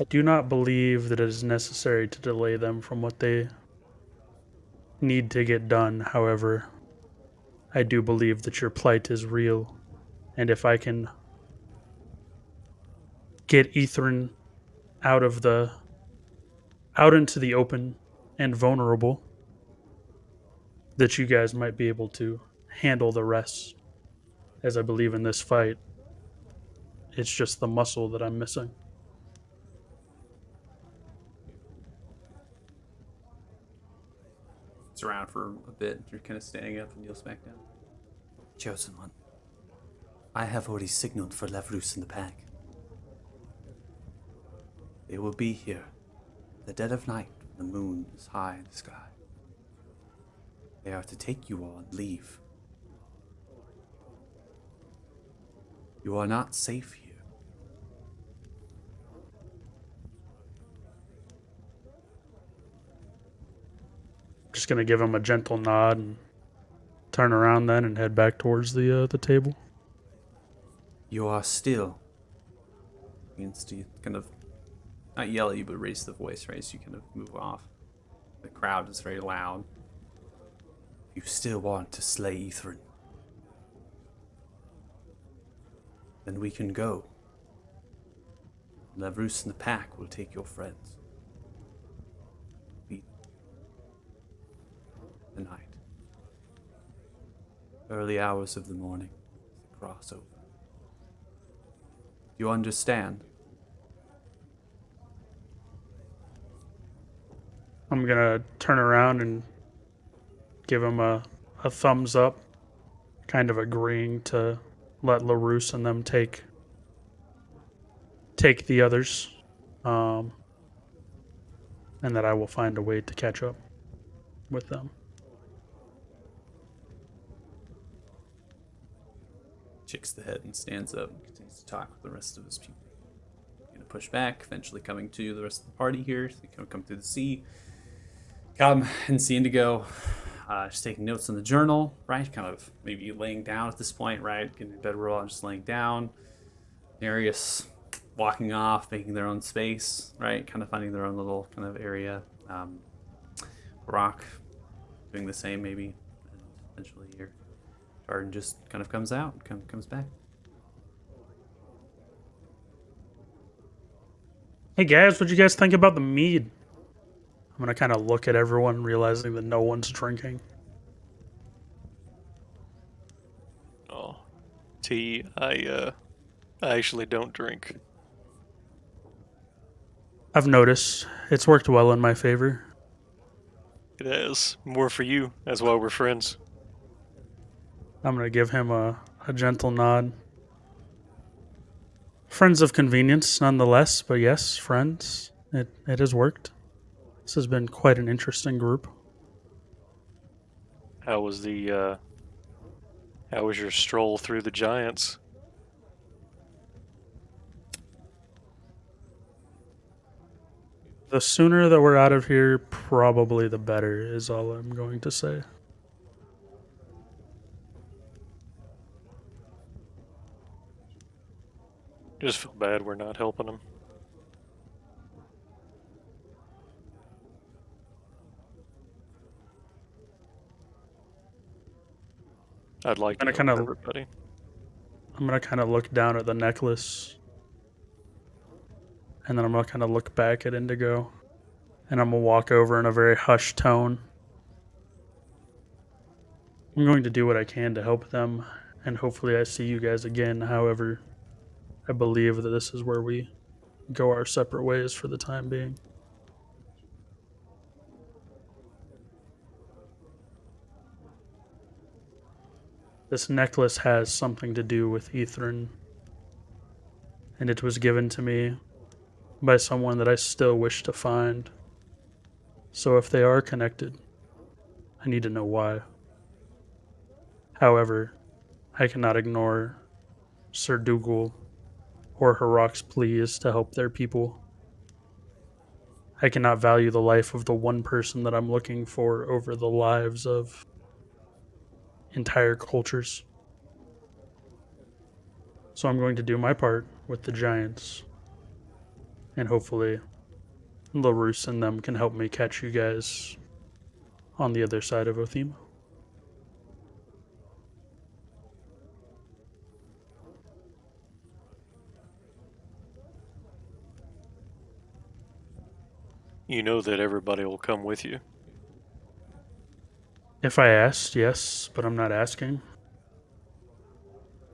I do not believe that it is necessary to delay them from what they need to get done. However, I do believe that your plight is real, and if I can get Ithrin out into the open and vulnerable, that you guys might be able to handle the rest. As I believe in this fight, it's just the muscle that I'm missing. It's around for a bit. You're kind of standing up and kneels back down. Chosen one, I have already signaled for Lavrus and the pack. They will be here at the dead of night when the moon is high in the sky. They are to take you all and leave. You are not safe here. Just gonna give him a gentle nod and turn around then and head back towards the table. You are still. Begins to kind of not yell at you, but raise the voice, right? So you kind of move off. The crowd is very loud. You still want to slay Ithrin? Then we can go. Lavrus and the pack will take your friends. Beat the night. Early hours of the morning. The crossover. You understand? I'm gonna turn around and give him a thumbs up, kind of agreeing to let LaRousse and them take the others, and that I will find a way to catch up with them. Shakes the head and stands up and continues to talk with the rest of his people. Gonna push back, eventually coming to the rest of the party here. So they come through the sea. Come and see Indigo. Just taking notes in the journal, right? Kind of maybe laying down at this point, right? Getting a bedroll and just laying down. Darius walking off, making their own space, right? Kind of finding their own little kind of area. Rock doing the same maybe. And eventually your Jordan just kind of comes out, comes back. Hey guys, what'd you guys think about the mead? I'm gonna kind of look at everyone, realizing that no one's drinking. Oh, tea. I actually don't drink. I've noticed it's worked well in my favor. It has more for you. That's why we're friends. I'm gonna give him a gentle nod. Friends of convenience, nonetheless, but yes, friends. It has worked. This has been quite an interesting group. How was the how was your stroll through the giants? The sooner that we're out of here, probably the better, is all I'm going to say. Just feel bad we're not helping them. I'd like to And I help kinda- everybody. I'm gonna kind of look down at the necklace, and then I'm gonna kind of look back at Indigo, and I'm gonna walk over in a very hushed tone. I'm going to do what I can to help them, and hopefully I see you guys again. However, I believe that this is where we go our separate ways for the time being. This necklace has something to do with Ithrin, and it was given to me by someone that I still wish to find. So if they are connected, I need to know why. However, I cannot ignore Sir Dougal or Harok's pleas to help their people. I cannot value the life of the one person that I'm looking for over the lives of entire cultures. So I'm going to do my part with the giants, and hopefully LaRousse and them can help me catch you guys on the other side of Othema. You know that everybody will come with you. If I asked, yes, but I'm not asking.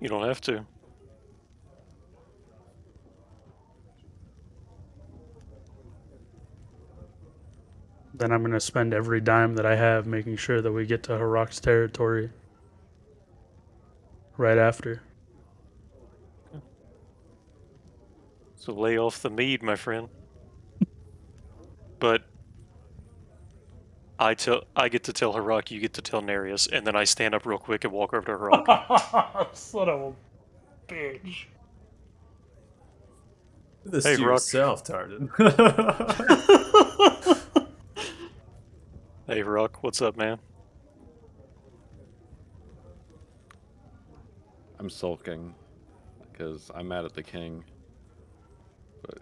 You don't have to. Then I'm going to spend every dime that I have making sure that we get to Harok's territory right after. So lay off the mead, my friend. But I get to tell Harok, you get to tell Nereus, and then I stand up real quick and walk over to Harok. Son of a bitch. Do this Hey, to Rock. yourself, Tardan. Hey, Harok, what's up, man? I'm sulking because I'm mad at the king. But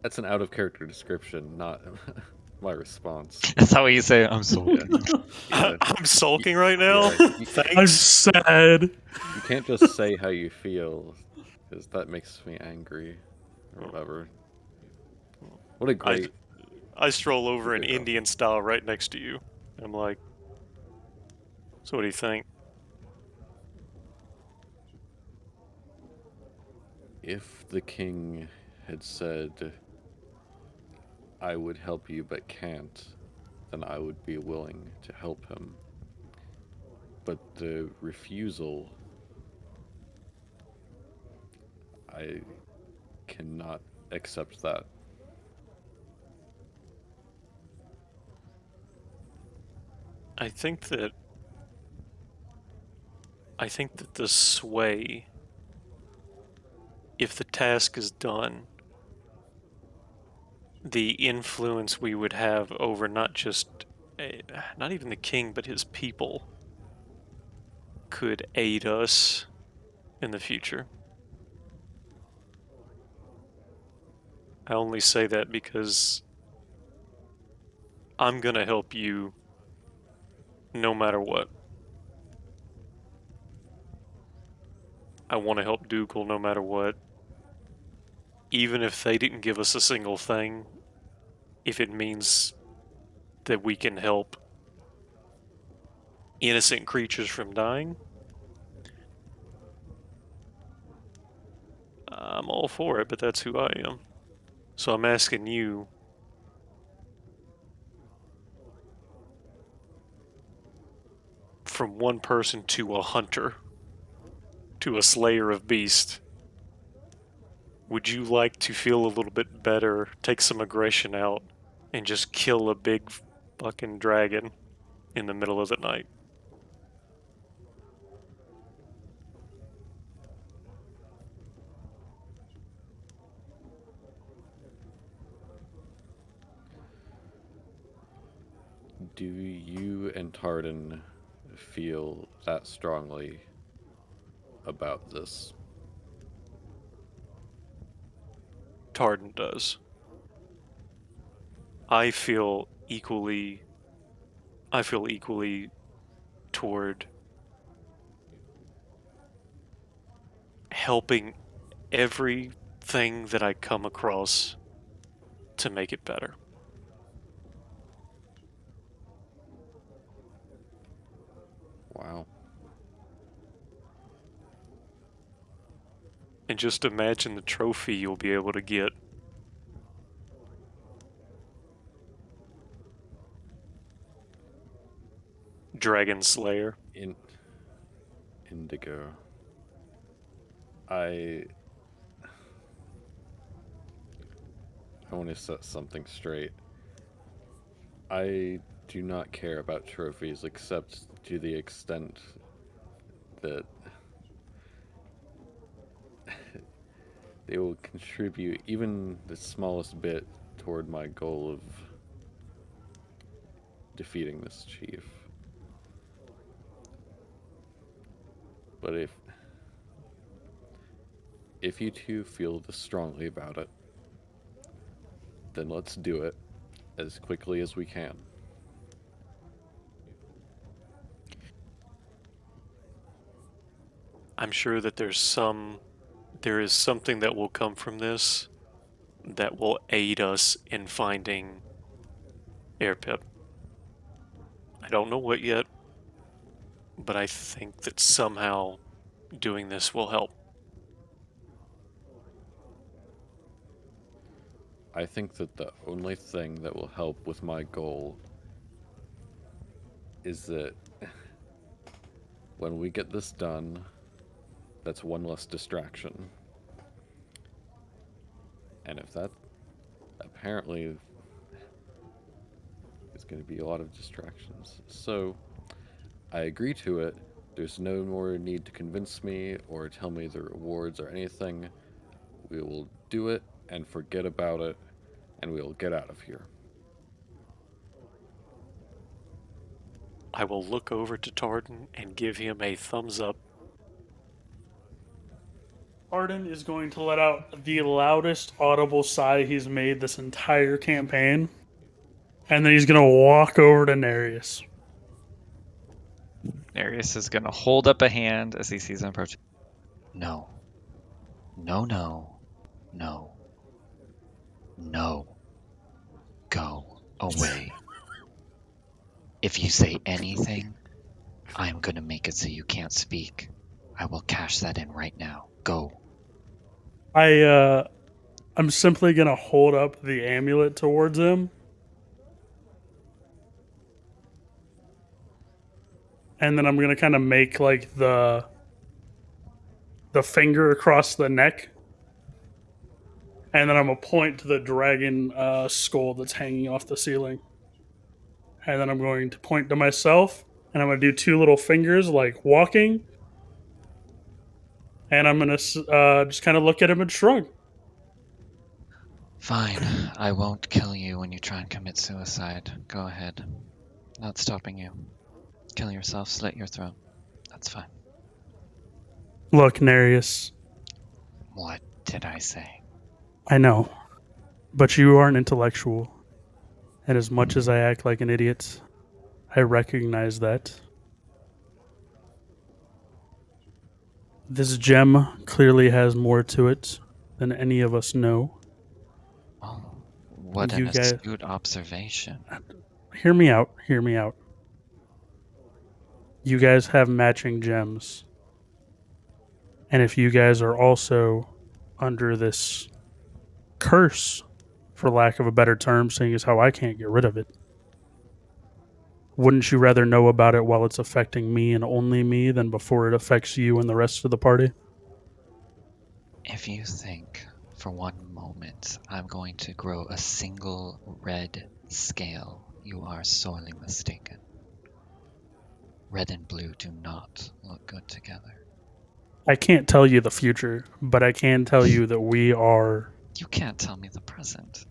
that's an out of character description, not my response. That's how you say I'm so. Yeah. I'm sulking right now. Yeah, you, I'm Thanks. sad. you can't just say how you feel, because that makes me angry, or whatever. What a great. I stroll over in Yeah. Indian style right next to you. I'm like, so what do you think? If the king had said, I would help you but can't, then I would be willing to help him. But the refusal, I cannot accept that. I think that the sway, if the task is done, the influence we would have over not just not even the king but his people could aid us in the future. I only say that because I'm gonna help you no matter what. I want to help Dougal no matter what. Even if they didn't give us a single thing, if it means that we can help innocent creatures from dying, I'm all for it, but that's who I am. So I'm asking you, from one person to a hunter, to a slayer of beasts, would you like to feel a little bit better, take some aggression out, and just kill a big fucking dragon in the middle of the night? Do you and Tardan feel that strongly about this? Tardan does. I feel equally toward helping everything that I come across to make it better. Wow. And just imagine the trophy you'll be able to get. Dragon Slayer. Indigo. I want to set something straight. I do not care about trophies except to the extent that they will contribute even the smallest bit toward my goal of defeating this chief. But if you two feel this strongly about it, then let's do it as quickly as we can. I'm sure that there is something that will come from this that will aid us in finding Air Pip. I don't know what yet, but I think that somehow doing this will help. I think that the only thing that will help with my goal is that when we get this done, that's one less distraction. And if that apparently is going to be a lot of distractions. So I agree to it. There's no more need to convince me or tell me the rewards or anything. We will do it and forget about it, and we will get out of here. I will look over to Tardan and give him a thumbs up. Arden is going to let out the loudest audible sigh he's made this entire campaign. And then he's going to walk over to Nereus. Nereus is going to hold up a hand as he sees him approaching. No. No, no. No. No. Go away. If you say anything, I'm gonna make it so you can't speak. I will cash that in right now. Go. I'm simply going to hold up the amulet towards him. And then I'm going to kind of make like the finger across the neck. And then I'm going to point to the dragon skull that's hanging off the ceiling. And then I'm going to point to myself. And I'm going to do two little fingers like walking. And I'm going to just kind of look at him and shrug. Fine. I won't kill you when you try and commit suicide. Go ahead. Not stopping you. Kill yourself, slit your throat. That's fine. Look, Nereus, What did I say? I know. But you are an intellectual. And as much as I act like an idiot, I recognize that. This gem clearly has more to it than any of us know. Oh, what You an guys- astute observation. Hear me out. Hear me out. You guys have matching gems. And if you guys are also under this curse, for lack of a better term, seeing as how I can't get rid of it, wouldn't you rather know about it while it's affecting me and only me than before it affects you and the rest of the party? If you think for one moment I'm going to grow a single red scale, you are sorely mistaken. Red and blue do not look good together. I can't tell you the future, but I can tell you that we are. You can't tell me the present.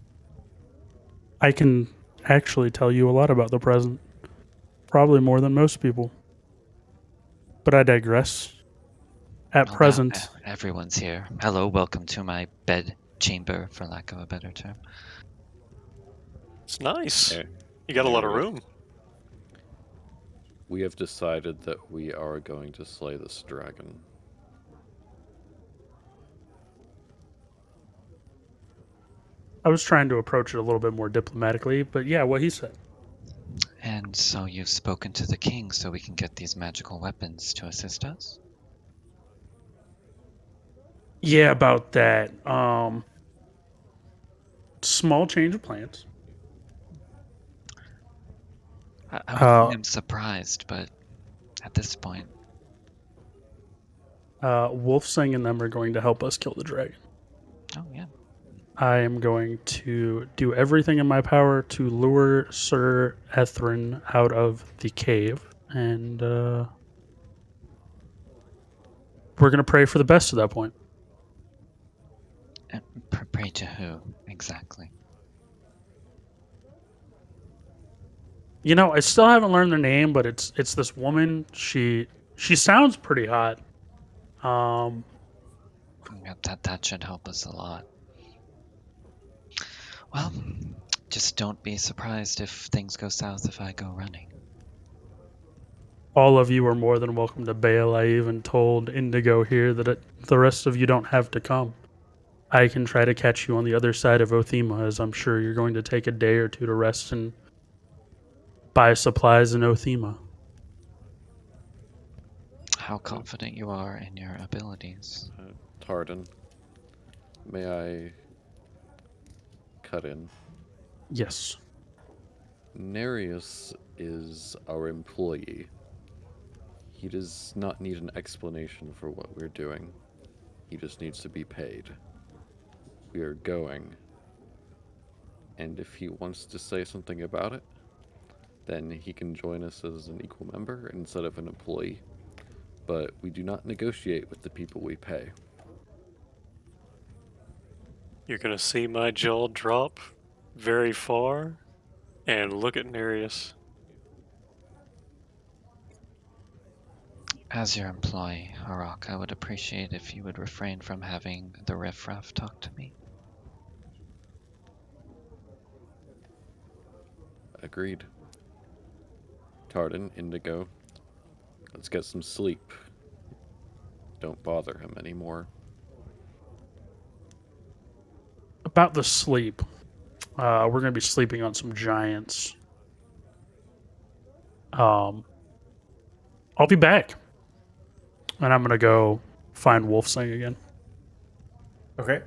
I can actually tell you a lot about the present. Probably more than most people. But I digress. At Well, now present, everyone's here. Hello, welcome to my bed chamber, for lack of a better term. It's nice. Eh, You got a lot of Nereus, room. We have decided that we are going to slay this dragon. I was trying to approach it a little bit more diplomatically, but yeah, what he said. And so you've spoken to the king so we can get these magical weapons to assist us? Yeah, about that. Small change of plans. I am surprised, but at this point, Wolfsing and them are going to help us kill the dragon. oh yeah. I am going to do everything in my power to lure Sir Ethrin out of the cave, and we're going to pray for the best at that point. Pray to who exactly? You know, I still haven't learned their name, but it's this woman. She sounds pretty hot. Yeah, that should help us a lot. Well, just don't be surprised if things go south if I go running. all of you are more than welcome to bail. I even told Indigo here that the rest of you don't have to come. I can try to catch you on the other side of Othema, as I'm sure you're going to take a day or two to rest and buy supplies in Othema. How confident you are in your abilities. Tardan, may I cut in? Yes. Nereus is our employee. He does not need an explanation for what we're doing. He just needs to be paid. We are going. And if he wants to say something about it, then he can join us as an equal member instead of an employee. But we do not negotiate with the people we pay. You're gonna see my jaw drop very far and look at Nereus. As your employee, Harok, I would appreciate if you would refrain from having the riffraff talk to me. Agreed. Tardan, Indigo, let's get some sleep. Don't bother him anymore. About the sleep, we're going to be sleeping on some giants. I'll be back. And I'm going to go find Wolfsing again. Okay.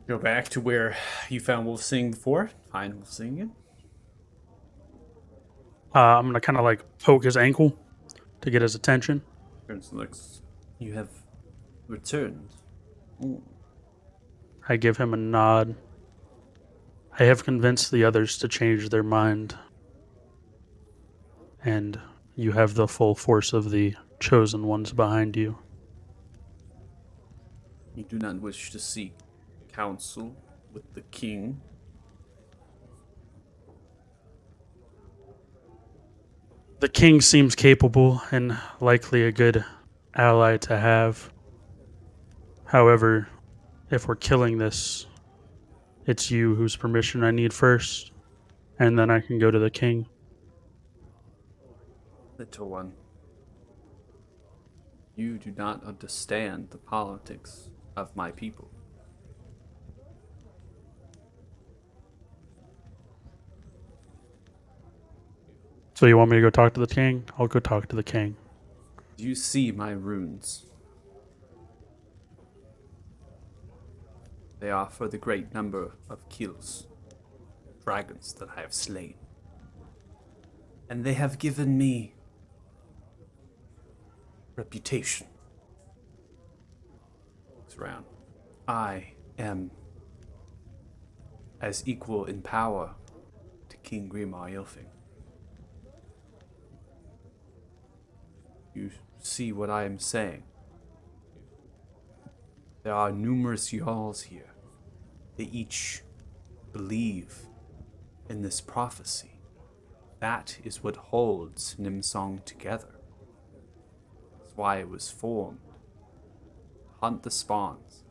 Go back to where you found Wolfsing before. Find Wolfsing again. I'm going to kind of like poke his ankle to get his attention. Turns and looks. You have returned. Ooh. I give him a nod. I have convinced the others to change their mind. And you have the full force of the chosen ones behind you. You do not wish to seek counsel with the king. The king seems capable and likely a good ally to have. However, if we're killing this, it's you whose permission I need first, and then I can go to the king. Little one, you do not understand the politics of my people. So you want me to go talk to the king? I'll go talk to the king. Do you see my runes? They are for the great number of kills, dragons that I have slain. And they have given me reputation. Looks around. I am as equal in power to King Grimar Ylfing. You see what I am saying? There are numerous Jarls here. They each believe in this prophecy. That is what holds Nimsong together. That's why it was formed. Hunt the spawns.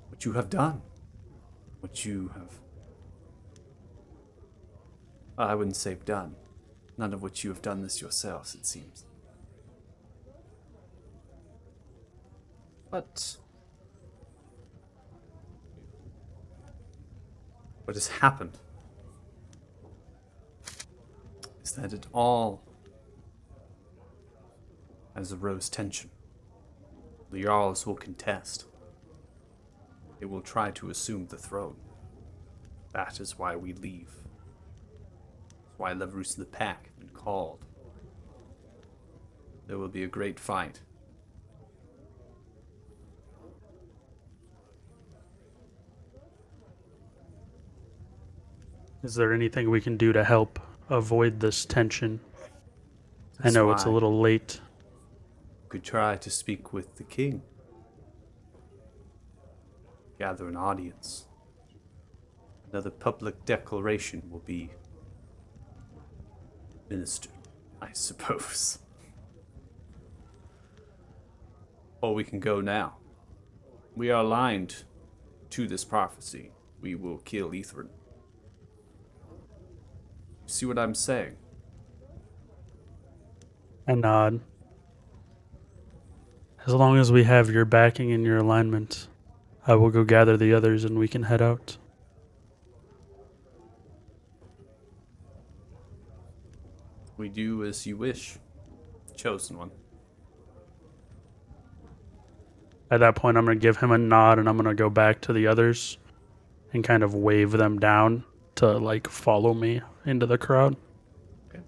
What you have done. What you have... I wouldn't say done. None of which you have done this yourselves, it seems. But what has happened is that it all has arose tension. The Jarls will contest. They will try to assume the throne. That is why we leave. That's why Levrus and the Pack have been called. There will be a great fight. Is there anything we can do to help avoid this tension? I know it's a why- little late. Could try to speak with the king. Gather an audience. Another public declaration will be ministered, I suppose. Or we can go now. We are aligned to this prophecy. We will kill Ithrin. see what I'm saying? I nod. As long as we have your backing and your alignment, I will go gather the others and we can head out. We do as you wish. Chosen one. At that point, I'm going to give him a nod and I'm going to go back to the others and kind of wave them down to like follow me into the crowd. Kind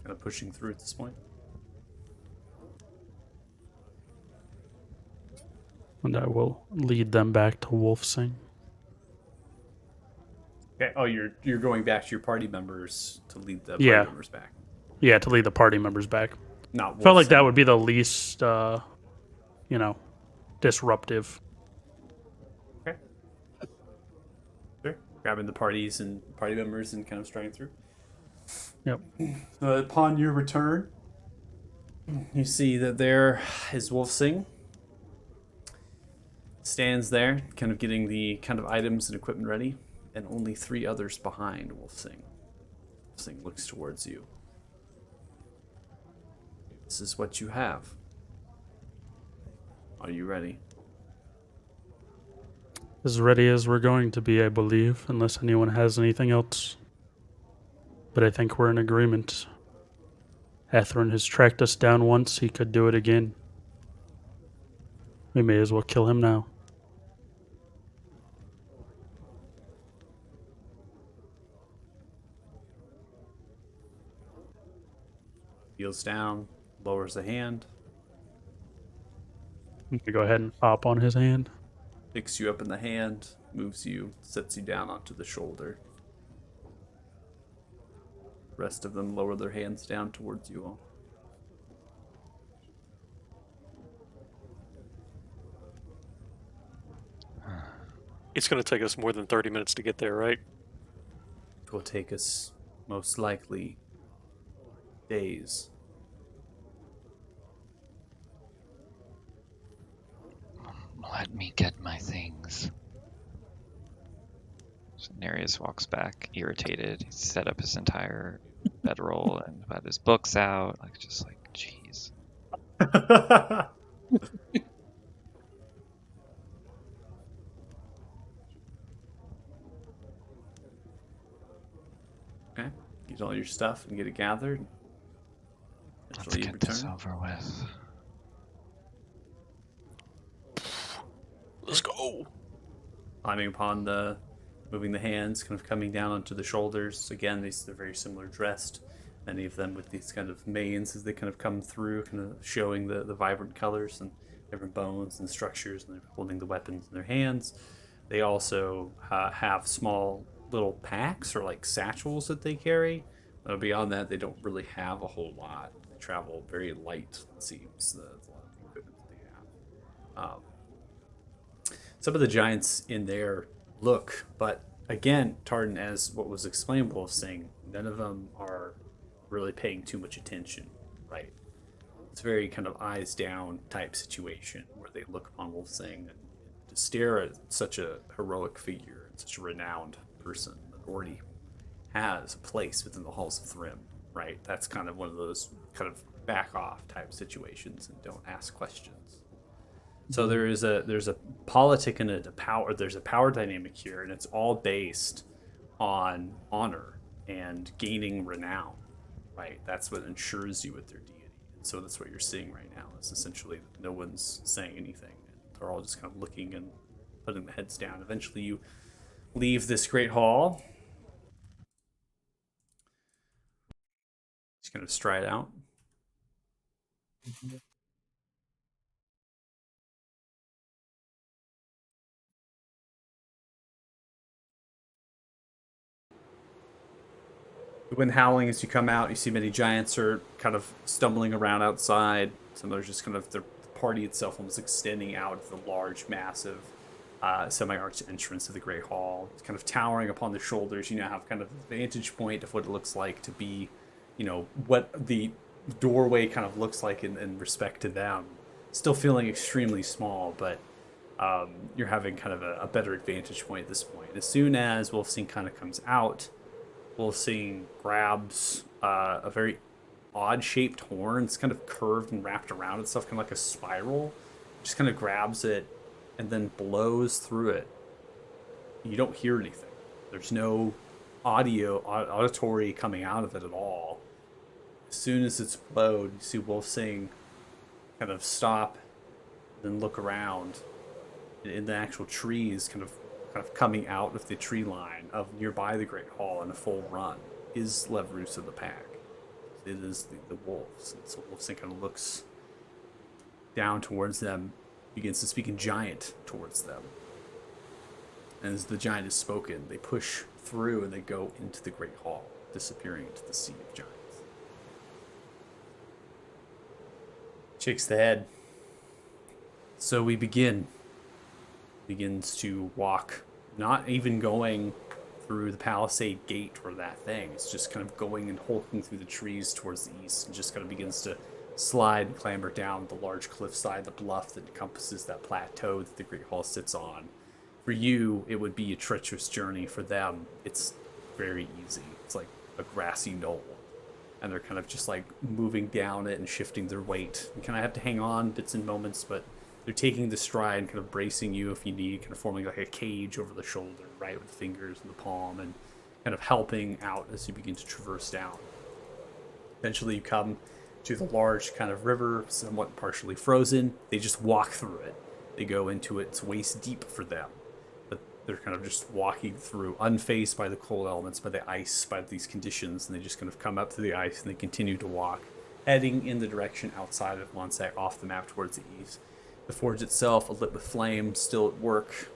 of pushing through at this point. And I will lead them back to Wolfsing. Okay. Oh, you're going back to your party members to lead the Yeah. party members back. Yeah, to lead the party members back. Not Felt like that Wolfsing. would be the least, disruptive. Okay. Sure. Grabbing the parties and party members and kind of striding through. Yep. Upon your return, you see that there is Wolfsing. Stands there, kind of getting the kind of items and equipment ready, and only 3 others behind Wolfsing. Wolfsing looks towards you. This is what you have. Are you ready? As ready as we're going to be, I believe, unless anyone has anything else. But I think we're in agreement. Atherin has tracked us down once, he could do it again. We may as well kill him now. Heels down, lowers a hand, I'm gonna go ahead and hop on his hand. picks you up in the hand, moves you, sets you down onto the shoulder. Rest of them lower their hands down towards you all. It's going to take us more than 30 minutes to get there, right? It will take us most likely days. Let me get my things. So Nereus walks back, irritated. He's set up his entire bedroll and about his books out, like just like, jeez. Okay, get all your stuff and get it gathered. Let's Eventually you get this return. over with. Let's go. Climbing upon the, moving the hands, kind of coming down onto the shoulders. Again, they're very similar dressed. Many of them with these kind of manes as they kind of come through, kind of showing the vibrant colors and different bones and structures, and they're holding the weapons in their hands. They also have small little packs or like satchels that they carry. Beyond that, they don't really have a whole lot. They travel very light, it seems. That's a lot of the equipment that they have. Some of the giants in there look, but again, Tardan, as what was explained, Wolfsing, none of them are really paying too much attention, right? It's very kind of eyes down type situation where they look upon Wolfsing and to stare at such a heroic figure and such a renowned person that already has a place within the halls of Thrym, right? That's kind of one of those kind of back off type situations and don't ask questions. So there's a politic and a power. There's a power dynamic here, and it's all based on honor and gaining renown, right? That's what ensures you with their deity. And so that's what you're seeing right now. Is essentially no one's saying anything. They're all just kind of looking and putting the heads down. Eventually, you leave this great hall. Just kind of stride out. The wind howling as you come out. You see many giants are kind of stumbling around outside. Some are just kind of the party itself almost extending out of the large, massive semi-arched entrance of the Great Hall. It's kind of towering upon the shoulders. You now have kind of a vantage point of what it looks like to be, what the doorway kind of looks like in respect to them. Still feeling extremely small, but you're having kind of a better advantage point at this point. As soon as Wolfsing kind of comes out, Wolfsing grabs a very odd-shaped horn. It's kind of curved and wrapped around itself, kind of like a spiral. Just kind of grabs it and then blows through it. You don't hear anything. There's no auditory coming out of it at all. As soon as it's blowed, you see Wolfsing kind of stop, then look around. In the actual trees, kind of coming out of the tree line of nearby the Great Hall in a full run is Levrus of the pack. It is the wolves. And so Wolfsing kind of looks down towards them, begins to speak in giant towards them. And as the giant is spoken, they push through and they go into the Great Hall, disappearing into the sea of giants. Shakes the head. So we begins to walk, not even going through the palisade gate or that thing. It's just kind of going and hulking through the trees towards the east, and just kind of begins to slide and clamber down the large cliffside, the bluff that encompasses that plateau that the Great Hall sits on. For you, it would be a treacherous journey. For them, it's very easy. It's like a grassy knoll. And they're kind of just like moving down it and shifting their weight. You kind of have to hang on bits and moments, but they're taking the stride and kind of bracing you if you need, kind of forming like a cage over the shoulder, right, with the fingers and the palm, and kind of helping out as you begin to traverse down. Eventually you come to the large kind of river, somewhat partially frozen. They just walk through it. They go into it. It's waist deep for them. But they're kind of just walking through, unfazed by the cold elements, by the ice, by these conditions, and they just kind of come up to the ice and they continue to walk, heading in the direction outside of Monsac, off the map towards the east. The forge itself, lit with flame, still at work.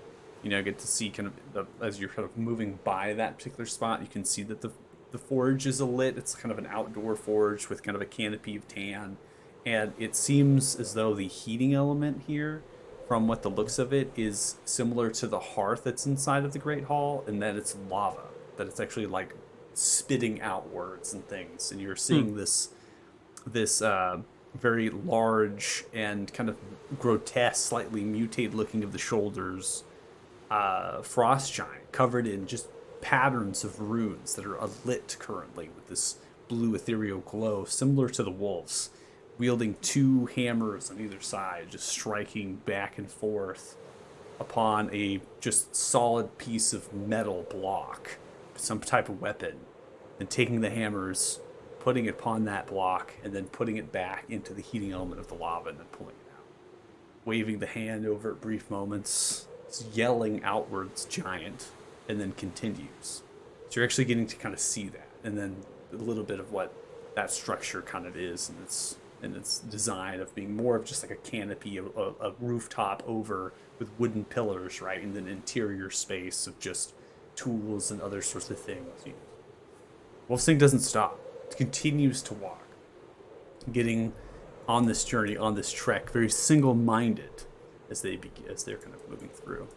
You know, get to see kind of, as you're kind of moving by that particular spot, you can see that the forge is lit. It's kind of an outdoor forge with kind of a canopy of tan. And it seems as though the heating element here, from what the looks of it, is similar to the hearth that's inside of the Great Hall, and that it's lava, that it's actually like spitting outwards and things. And you're seeing this very large and kind of grotesque, slightly mutated looking of the shoulders, frost giant covered in just patterns of runes that are lit currently with this blue ethereal glow, similar to the wolves, wielding two hammers on either side, just striking back and forth upon a just solid piece of metal block, some type of weapon, and taking the hammers, putting it upon that block, and then putting it back into the heating element of the lava and then pulling it out. Waving the hand over at brief moments, yelling outwards giant, and then continues. So you're actually getting to kind of see that, and then a little bit of what that structure kind of is, and its design of being more of just like a canopy, a rooftop over with wooden pillars, right, and then interior space of just tools and other sorts of things. Wolfsing doesn't stop. Continues to walk, getting on this journey, on this trek, very single-minded as they're kind of moving through.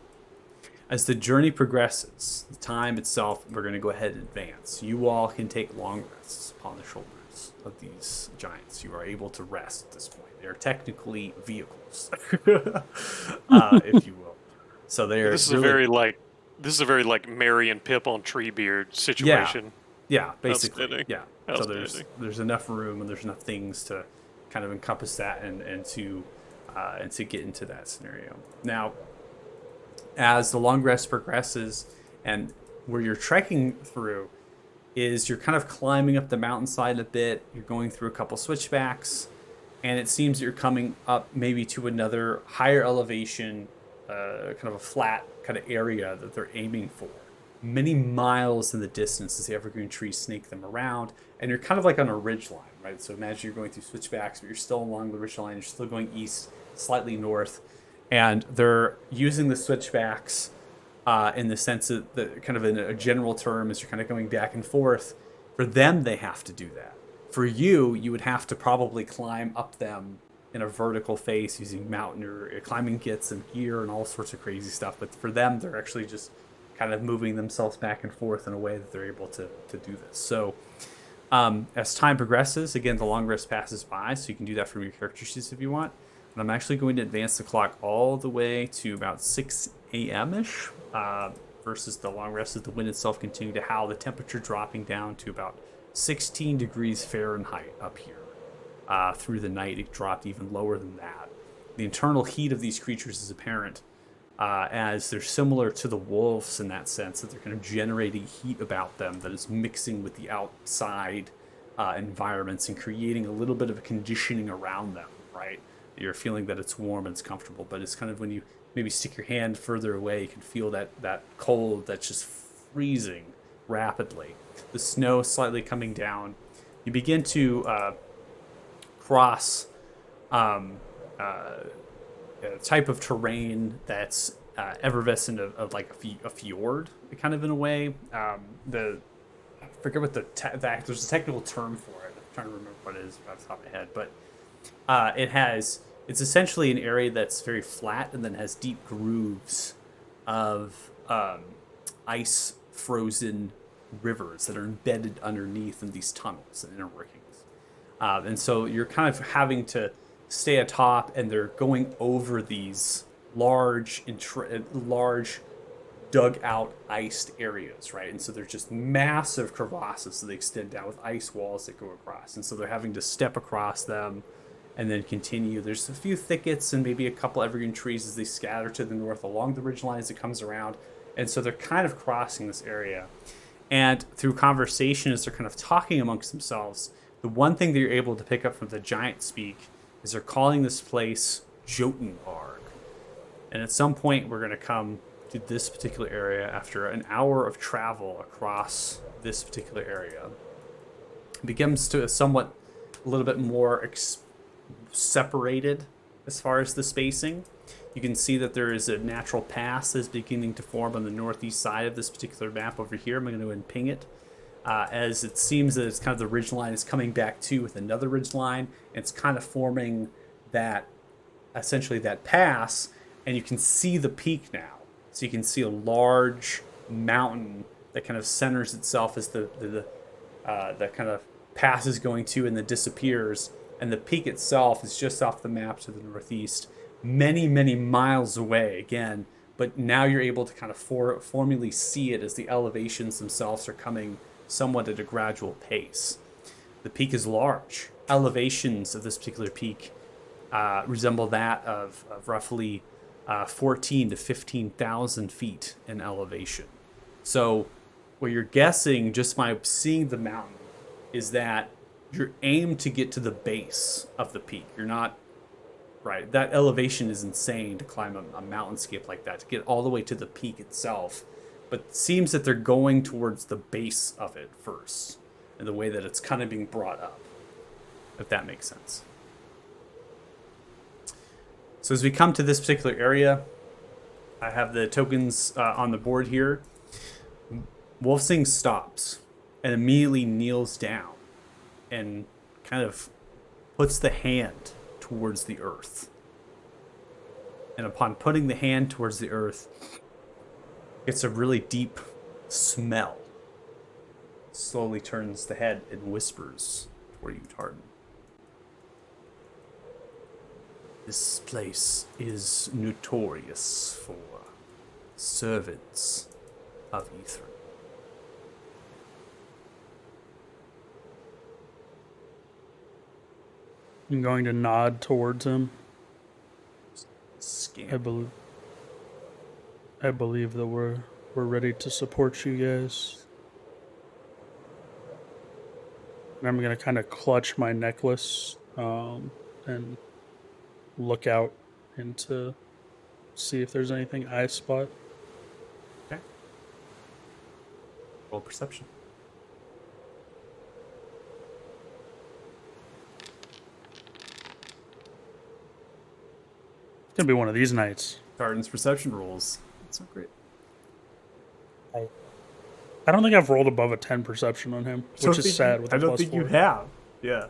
As the journey progresses, the time itself, we're going to go ahead and advance. You all can take long rests upon the shoulders of these giants. You are able to rest at this point. They are technically vehicles, if you will. So This is a very like Merry and Pip on Treebeard situation. Yeah, basically. Outstanding. Yeah. So there's enough room and there's enough things to kind of encompass that and to get into that scenario. Now, as the long rest progresses, and where you're trekking through is you're kind of climbing up the mountainside a bit. You're going through a couple switchbacks, and it seems that you're coming up maybe to another higher elevation, kind of a flat kind of area that they're aiming for. Many miles in the distance as the evergreen trees snake them around, and you're kind of like on a ridge line, right? So imagine you're going through switchbacks, but you're still along the ridge line. You're still going east, slightly north, and they're using the switchbacks in the sense that the kind of in a general term, as you're kind of going back and forth. For them, they have to do that. For you, you would have to probably climb up them in a vertical face using mountain or climbing kits and gear and all sorts of crazy stuff. But for them, they're actually just kind of moving themselves back and forth in a way that they're able to do this. So as time progresses, again, the long rest passes by, so you can do that from your character sheets if you want. And I'm actually going to advance the clock all the way to about 6 a.m.-ish versus the long rest of the wind itself continuing to howl, the temperature dropping down to about 16 degrees Fahrenheit up here. Through the night, it dropped even lower than that. The internal heat of these creatures is apparent, as they're similar to the wolves in that sense, that they're kind of generating heat about them that is mixing with the outside environments and creating a little bit of a conditioning around them, right? You're feeling that it's warm and it's comfortable, but it's kind of when you maybe stick your hand further away, you can feel that cold that's just freezing rapidly. The snow slightly coming down. You begin to cross a type of terrain that's effervescent of like a fjord, kind of in a way. I forget what there's a technical term for it. I'm trying to remember what it is off the top of my head, but it's essentially an area that's very flat and then has deep grooves of ice frozen rivers that are embedded underneath in these tunnels and inner workings. And so you're kind of having to stay atop, and they're going over these large dug out iced areas, right? And so they're just massive crevasses that extend down with ice walls that go across. And so they're having to step across them and then continue. There's a few thickets and maybe a couple evergreen trees as they scatter to the north along the ridgeline as it comes around. And so they're kind of crossing this area. And through conversation, as they're kind of talking amongst themselves, the one thing that you're able to pick up from the giant speak is they're calling this place Jotunarg. And at some point, we're going to come to this particular area after an hour of travel across this particular area. It begins to a little bit more separated as far as the spacing. You can see that there is a natural pass that's beginning to form on the northeast side of this particular map over here. I'm going to go ahead and ping it. As it seems that it's kind of the ridge line is coming back to with another ridge line. It's kind of forming essentially that pass, and you can see the peak now. So you can see a large mountain that kind of centers itself as the kind of pass is going to and then disappears. And the peak itself is just off the map to the northeast, many, many miles away again. But now you're able to kind of formally see it as the elevations themselves are coming somewhat at a gradual pace. The peak is large. Elevations of this particular peak resemble that of roughly 14 to 15,000 feet in elevation. So what you're guessing just by seeing the mountain is that you're aimed to get to the base of the peak. You're not, right? That elevation is insane to climb a mountainscape like that, to get all the way to the peak itself. But it seems that they're going towards the base of it first, and the way that it's kind of being brought up, if that makes sense. So as we come to this particular area, I have the tokens on the board here. Wolfsing stops and immediately kneels down and kind of puts the hand towards the earth. And upon putting the hand towards the earth, gets a really deep smell. Slowly turns the head and whispers toward you, Tartan. This place is notorious for servants of Ether. I'm going to nod towards him. Scam. I believe that we're ready to support you guys. And I'm gonna kind of clutch my necklace and look out and to see if there's anything I spot. Okay. Roll perception. It's gonna be one of these nights. Tartan's perception rolls. That's not great. I don't think I've rolled above a 10 perception on him, which is sad. With I a don't plus think 4. you have. Yeah.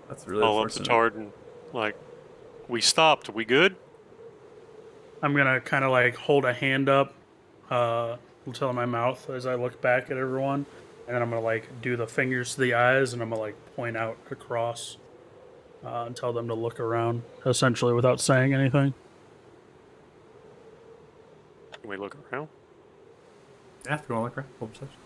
That's really All up to unfortunate. Tardan. Like, we stopped. We good? I'm gonna kind of like hold a hand up until my mouth as I look back at everyone, and then I'm gonna like do the fingers to the eyes, and I'm gonna like point out across and tell them to look around, essentially without saying anything. Can we look around? After all, like, roll perception.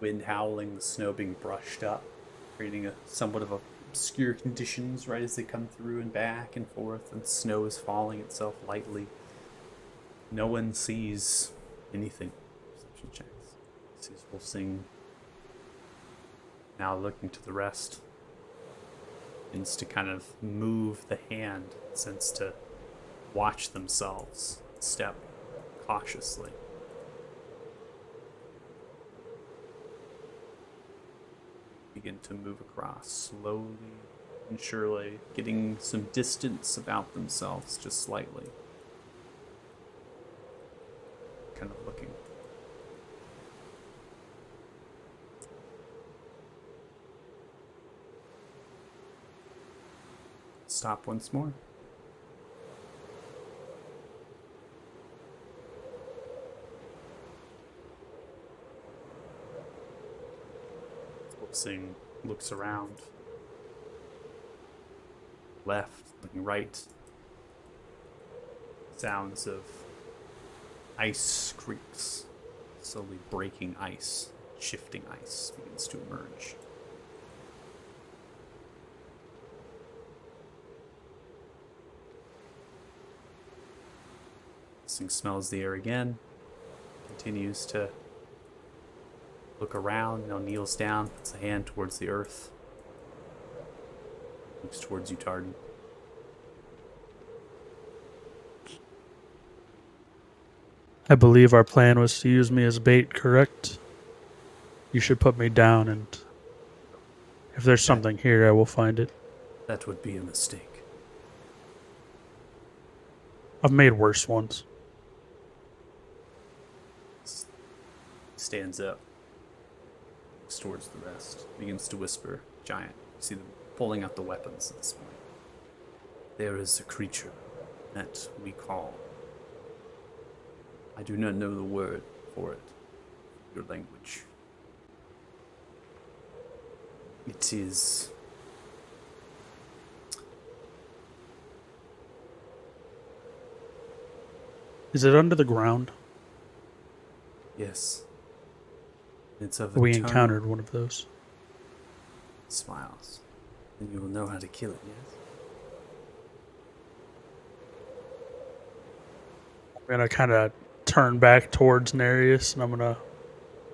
Wind howling, the snow being brushed up, creating a somewhat of obscure conditions right as they come through and back and forth, and snow is falling itself lightly. No one sees anything. Perception checks. Sees Wolfsing now looking to the rest. Begins to kind of move the hand, since to watch themselves step cautiously. Begin to move across slowly and surely, getting some distance about themselves just slightly. Kind of looking. Stop once more. Sing looks around. Left, looking right. Sounds of ice creaks, slowly breaking ice, shifting ice begins to emerge. Sing smells the air again, continues to look around, now kneels down, puts a hand towards the earth. Looks towards you, Tardan. I believe our plan was to use me as bait, correct? You should put me down, and if there's something here, I will find it. That would be a mistake. I've made worse ones. Stands up. Looks towards the rest. Begins to whisper. Giant. You see them pulling out the weapons at this point. There is a creature that we call. I do not know the word for it. Your language. It is. Is it under the ground? Yes. It's of We eternal encountered one of those. smiles. And you will know how to kill it, yes? I'm gonna kind of turn back towards Nereus, and I'm gonna,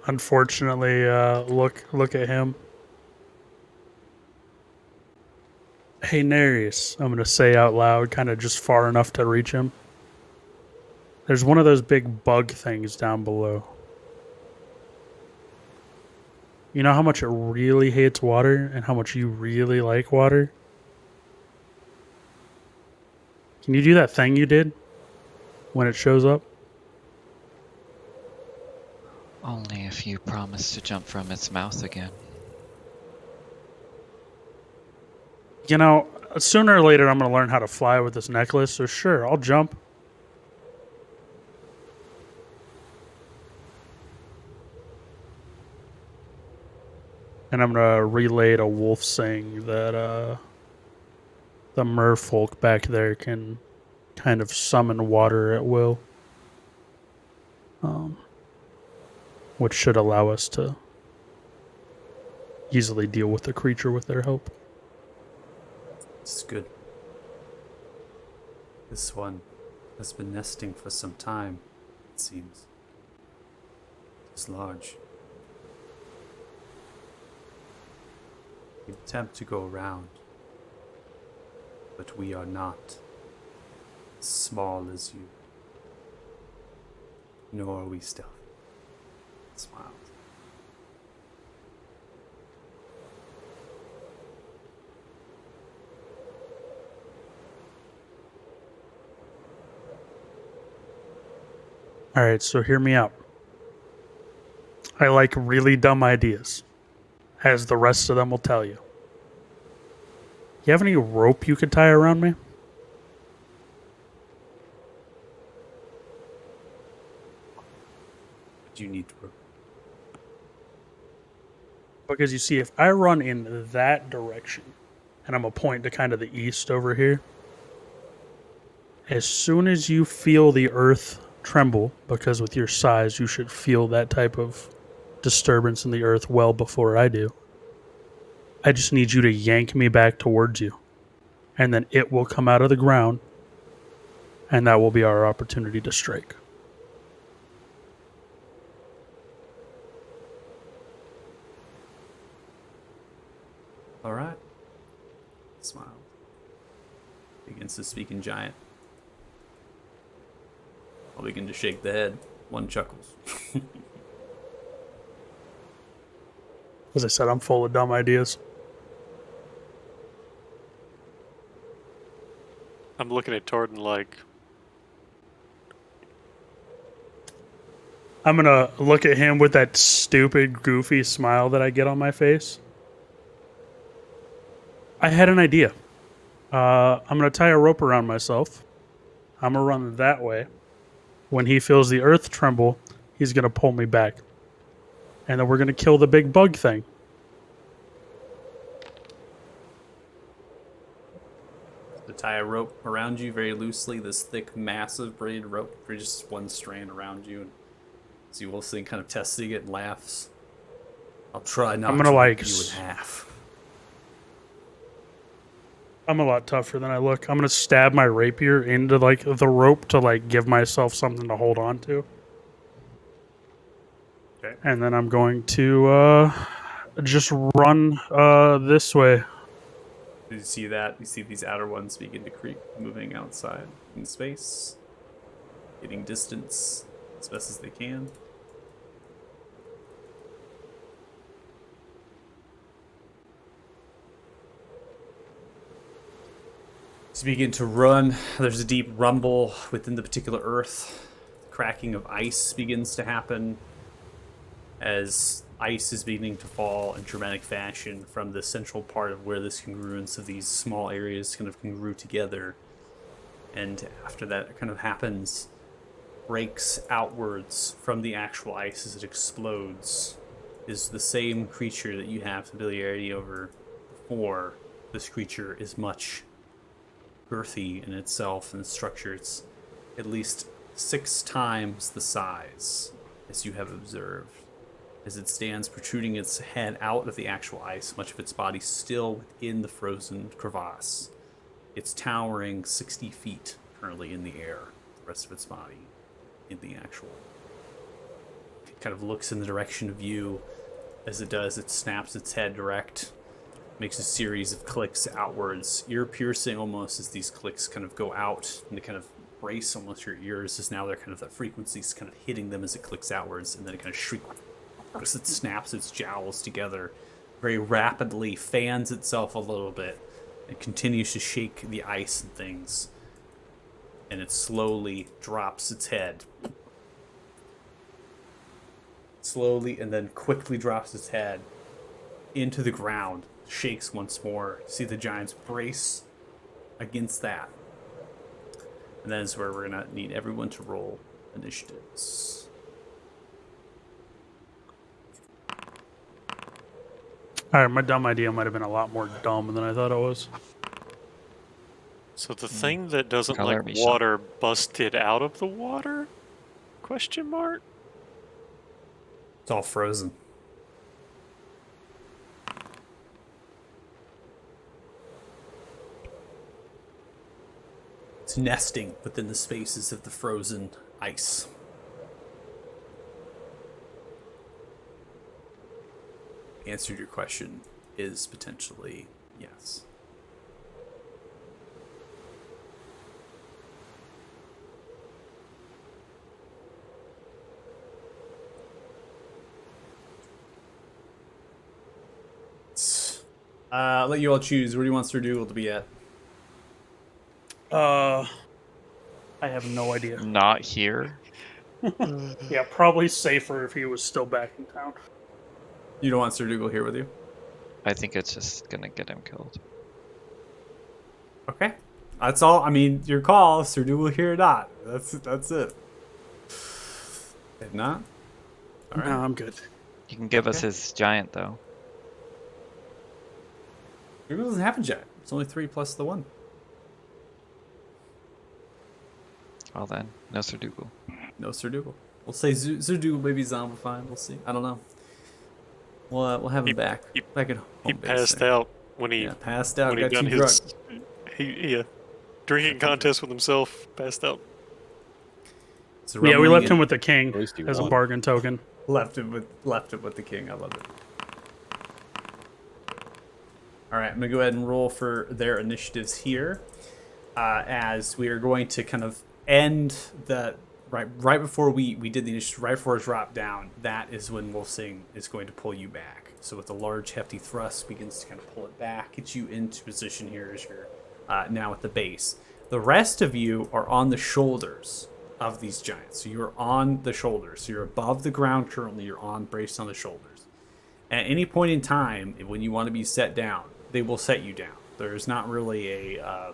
unfortunately, look at him. Hey, Nereus, I'm gonna say out loud, kind of just far enough to reach him. There's one of those big bug things down below. You know how much it really hates water and how much you really like water? Can you do that thing you did when it shows up? Only if you promise to jump from its mouth again. You know, sooner or later I'm going to learn how to fly with this necklace, so sure, I'll jump. And I'm going to relay to Wolfsing that the merfolk back there can kind of summon water at will. Which should allow us to easily deal with the creature with their help. This is good. This one has been nesting for some time, it seems. It's large. We attempt to go around, but we are not as small as you, nor are we stealthy. Smiles. Alright, so hear me out. I like really dumb ideas, as the rest of them will tell you. You have any rope you could tie around me? you need to? Because you see, if I run in that direction, and I'm going to point to kind of the east over here, as soon as you feel the earth tremble, because with your size, you should feel that type of disturbance in the earth well before I do, I just need you to yank me back towards you. And then it will come out of the ground, and that will be our opportunity to strike. All right. Smile. Begins to speak in giant. I'll begin to shake the head. One chuckles. As I said, I'm full of dumb ideas. I'm looking at Torden like, I'm going to look at him with that stupid, goofy smile that I get on my face. I had an idea. I'm going to tie a rope around myself. I'm going to run that way. When he feels the earth tremble, he's going to pull me back. And then we're going to kill the big bug thing. To tie a rope around you very loosely, this thick, massive braided rope for just one strand around you. And so you will see kind of testing it and laughs. I'll try not I'm gonna to like rip you in half. I'm a lot tougher than I look. I'm going to stab my rapier into like the rope to like give myself something to hold on to. Okay. And then I'm going to just run this way. Did you see that? You see these outer ones begin to creep, moving outside in space, getting distance as best as they can. As you begin to run, there's a deep rumble within the particular earth. The cracking of ice begins to happen as ice is beginning to fall in dramatic fashion from the central part of where this congruence of these small areas kind of congruent together. And after that kind of happens, breaks outwards from the actual ice as it explodes, is the same creature that you have familiarity over before. This creature is much girthy in itself and structure. It's at least 6 times the size as you have observed. As it stands protruding its head out of the actual ice, much of its body still within the frozen crevasse. It's towering 60 feet currently in the air, the rest of its body in the actual. It kind of looks in the direction of you. As it does, it snaps its head direct, makes a series of clicks outwards, ear-piercing almost as these clicks kind of go out and they kind of brace almost your ears as now they're kind of that frequency's kind of hitting them as it clicks outwards, and then it kind of shrieks as it snaps its jowls together, very rapidly fans itself a little bit, and continues to shake the ice and things. And it slowly drops its head. Slowly and then quickly drops its head into the ground, shakes once more. See the giants brace against that. And that is where we're going to need everyone to roll initiatives. All right, my dumb idea might have been a lot more dumb than I thought it was. so the thing that doesn't Color like me shocked. water busted out of the water? Question mark? It's all frozen. It's nesting within the spaces of the frozen ice. The answer to your question is potentially yes. I'll let you all choose. Where do you want Sir Dougal to be at? I have no idea. Not here. Yeah, probably safer if he was still back in town. You don't want Sir Dougal here with you? I think it's just gonna get him killed. Okay. That's all. I mean, your call, Sir Dougal here or not. That's it. If not, All right. No, I'm good. He can give us Okay. his giant though. Google doesn't have a giant. It's only 3 plus the 1. Well then, no Sir Dougal. No Sir Dougal. We'll say Sir Dougal maybe zombified. We'll see. I don't know. We'll have him He- back. he- Back at home He base passed there. out when he Yeah, passed out. when he Got done too drunk. his drinking contest with himself. Passed out. So Yeah, we rumbling left in- him with the king At least he as a won. bargain token. left it with the king. I love it. All right, I'm gonna go ahead and roll for their initiatives here, as we are going to kind of end the right before we did the initiative, right before it dropped down. That is when Wolfsing is going to pull you back. So with a large hefty thrust, begins to kind of pull it back, get you into position here as you're now at the base. The rest of you are on the shoulders of these giants. So you're on the shoulders. So you're above the ground currently. You're braced on the shoulders. At any point in time, when you want to be set down, they will set you down. There's not really a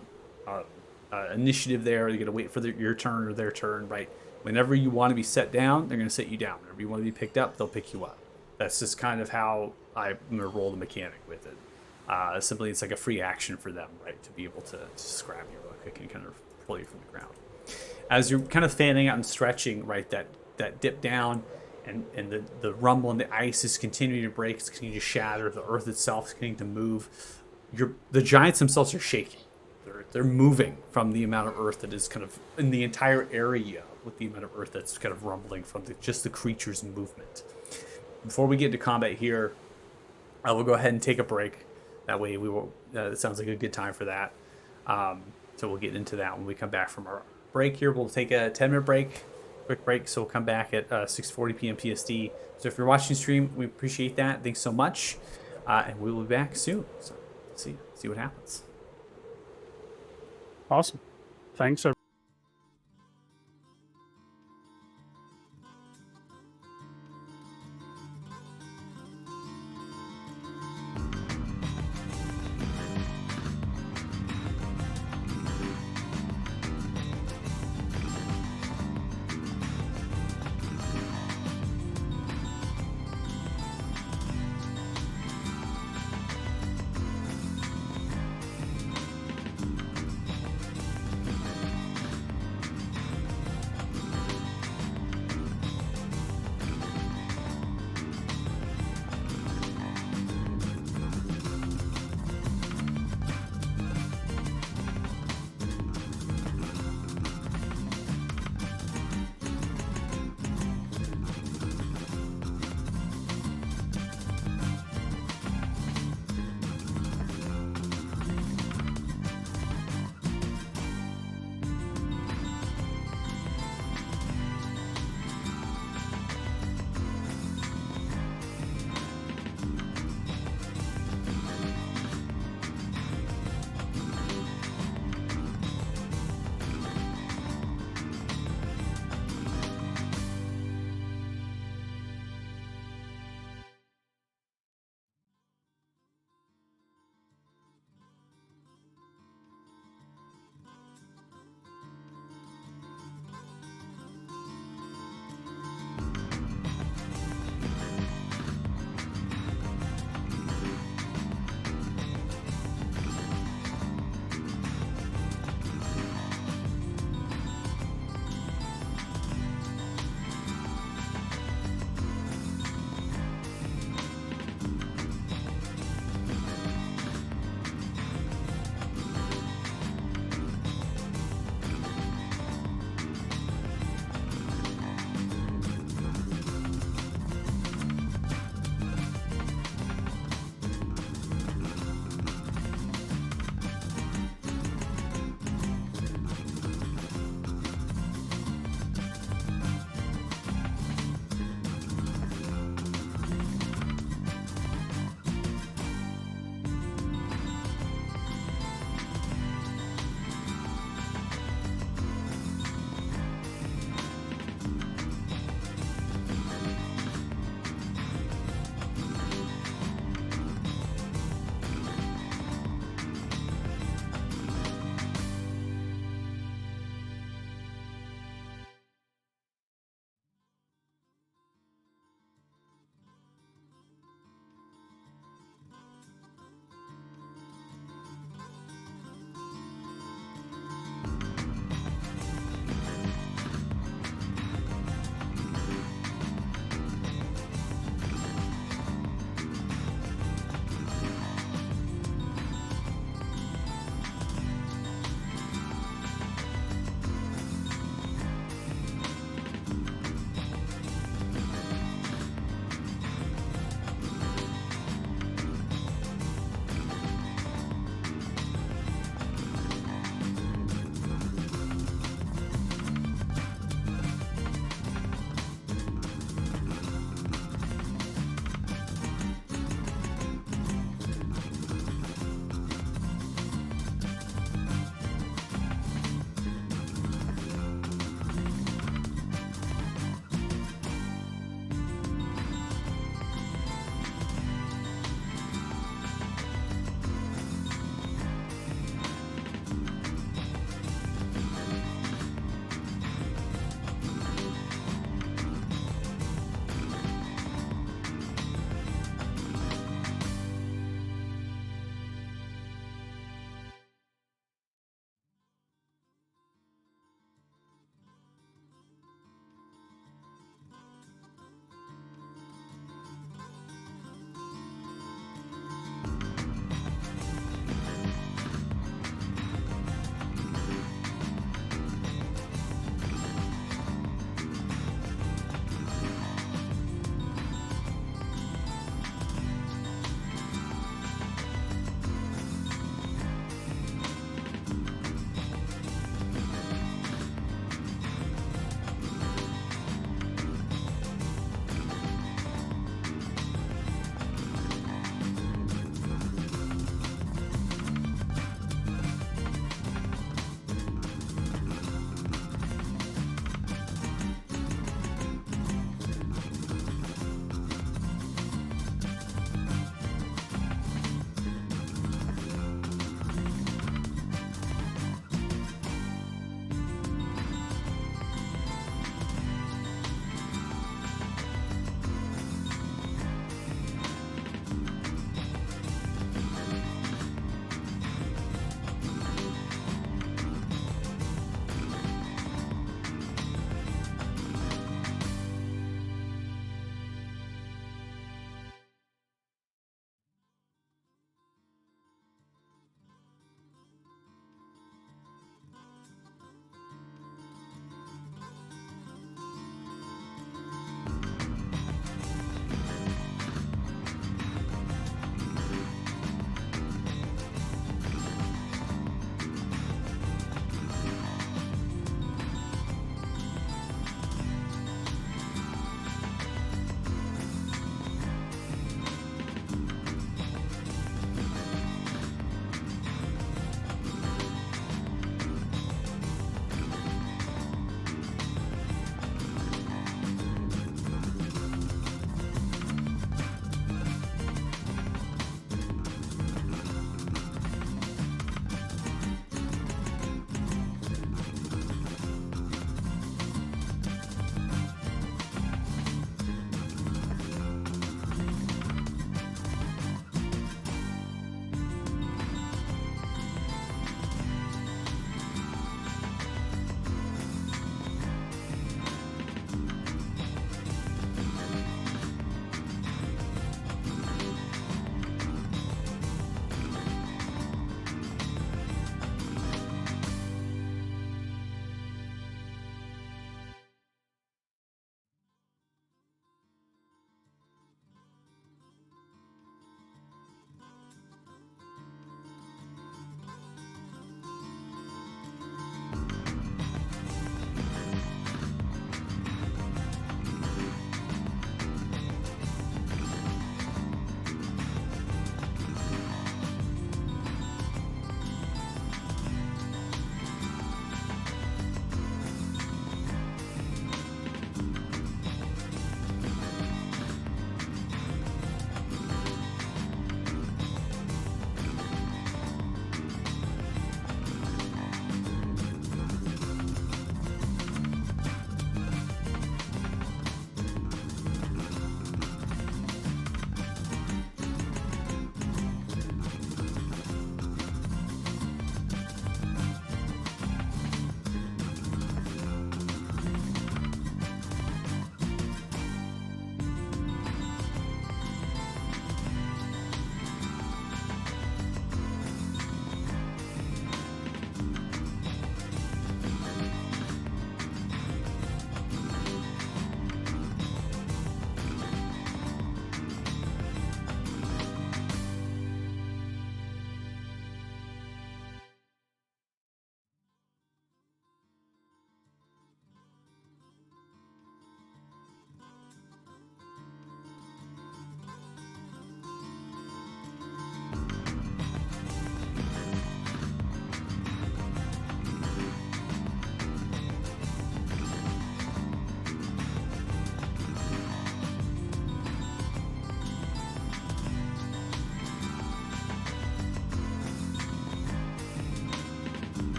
initiative there. You're gonna wait for your turn or their turn, right? Whenever you want to be set down, they're gonna set you down. Whenever you want to be picked up, they'll pick you up. That's just kind of how I'm gonna roll the mechanic with it. Simply, it's like a free action for them, right? To be able to just grab you real quick and kind of pull you from the ground. As you're kind of fanning out and stretching, right, that dip down, and the rumble and the ice is continuing to break, it's continuing to shatter, the earth itself is continuing to move. The giants themselves are shaking. They're moving from the amount of earth that is kind of in the entire area, with the amount of earth that's kind of rumbling from just the creature's movement. Before we get into combat here, I will go ahead and take a break. That way we will. It sounds like a good time for that. So we'll get into that when we come back from our break here. We'll take a 10-minute break, quick break. So we'll come back at 6:40 p.m. PST. So if you're watching the stream, we appreciate that. Thanks so much, and we will be back soon. So see what happens. Awesome. Thanks, everyone.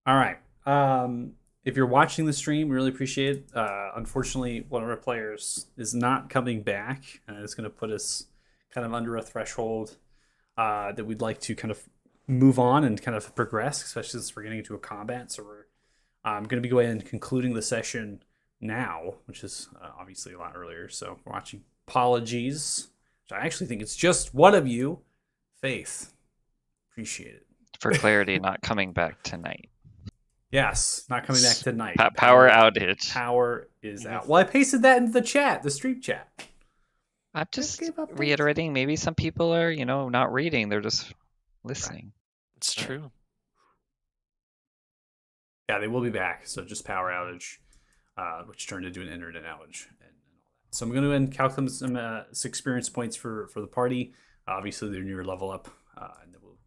All right. If you're watching the stream, we really appreciate it. Unfortunately, one of our players is not coming back, and it's going to put us kind of under a threshold that we'd like to kind of move on and kind of progress, especially since we're getting into a combat. So we're going to be going and concluding the session now, which is obviously a lot earlier. So we're watching Apologies, which I actually think it's just one of you, Faith. Appreciate it. For clarity, not coming back tonight. Yes, not coming back tonight. Power outage. Power is out. Well, I pasted that into the chat, the stream chat. I'm just gave up on reiterating. Maybe some people are, not reading. They're just listening. It's true. Yeah, they will be back. So just power outage, which turned into an internet outage. And all that. So I'm going to go ahead and calculate some experience points for the party. Obviously, they're near level up, and then we'll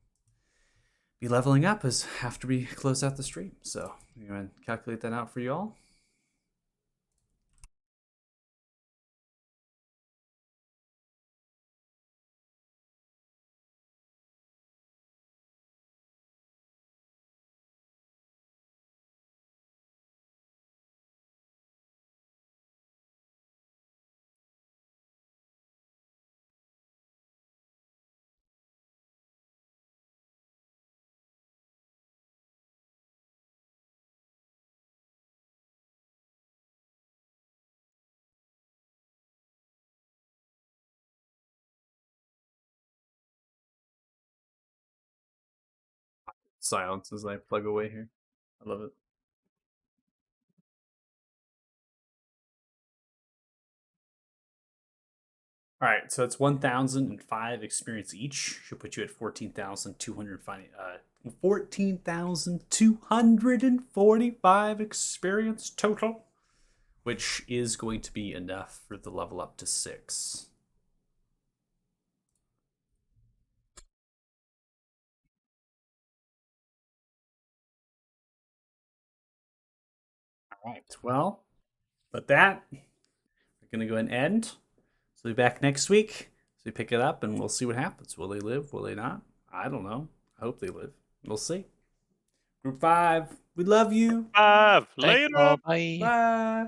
be leveling up after we close out the stream. So I'm going to calculate that out for you all. Silence as I plug away here. I love it. All right, so it's 1,005 experience each. Should put you at 14,245 experience total, which is going to be enough for the level up to 6. All right, well, with that, we're going to go ahead and end. So we'll be back next week. So we pick it up and we'll see what happens. Will they live? Will they not? I don't know. I hope they live. We'll see. Group 5, we love you. Later. Thanks all. Bye. Bye.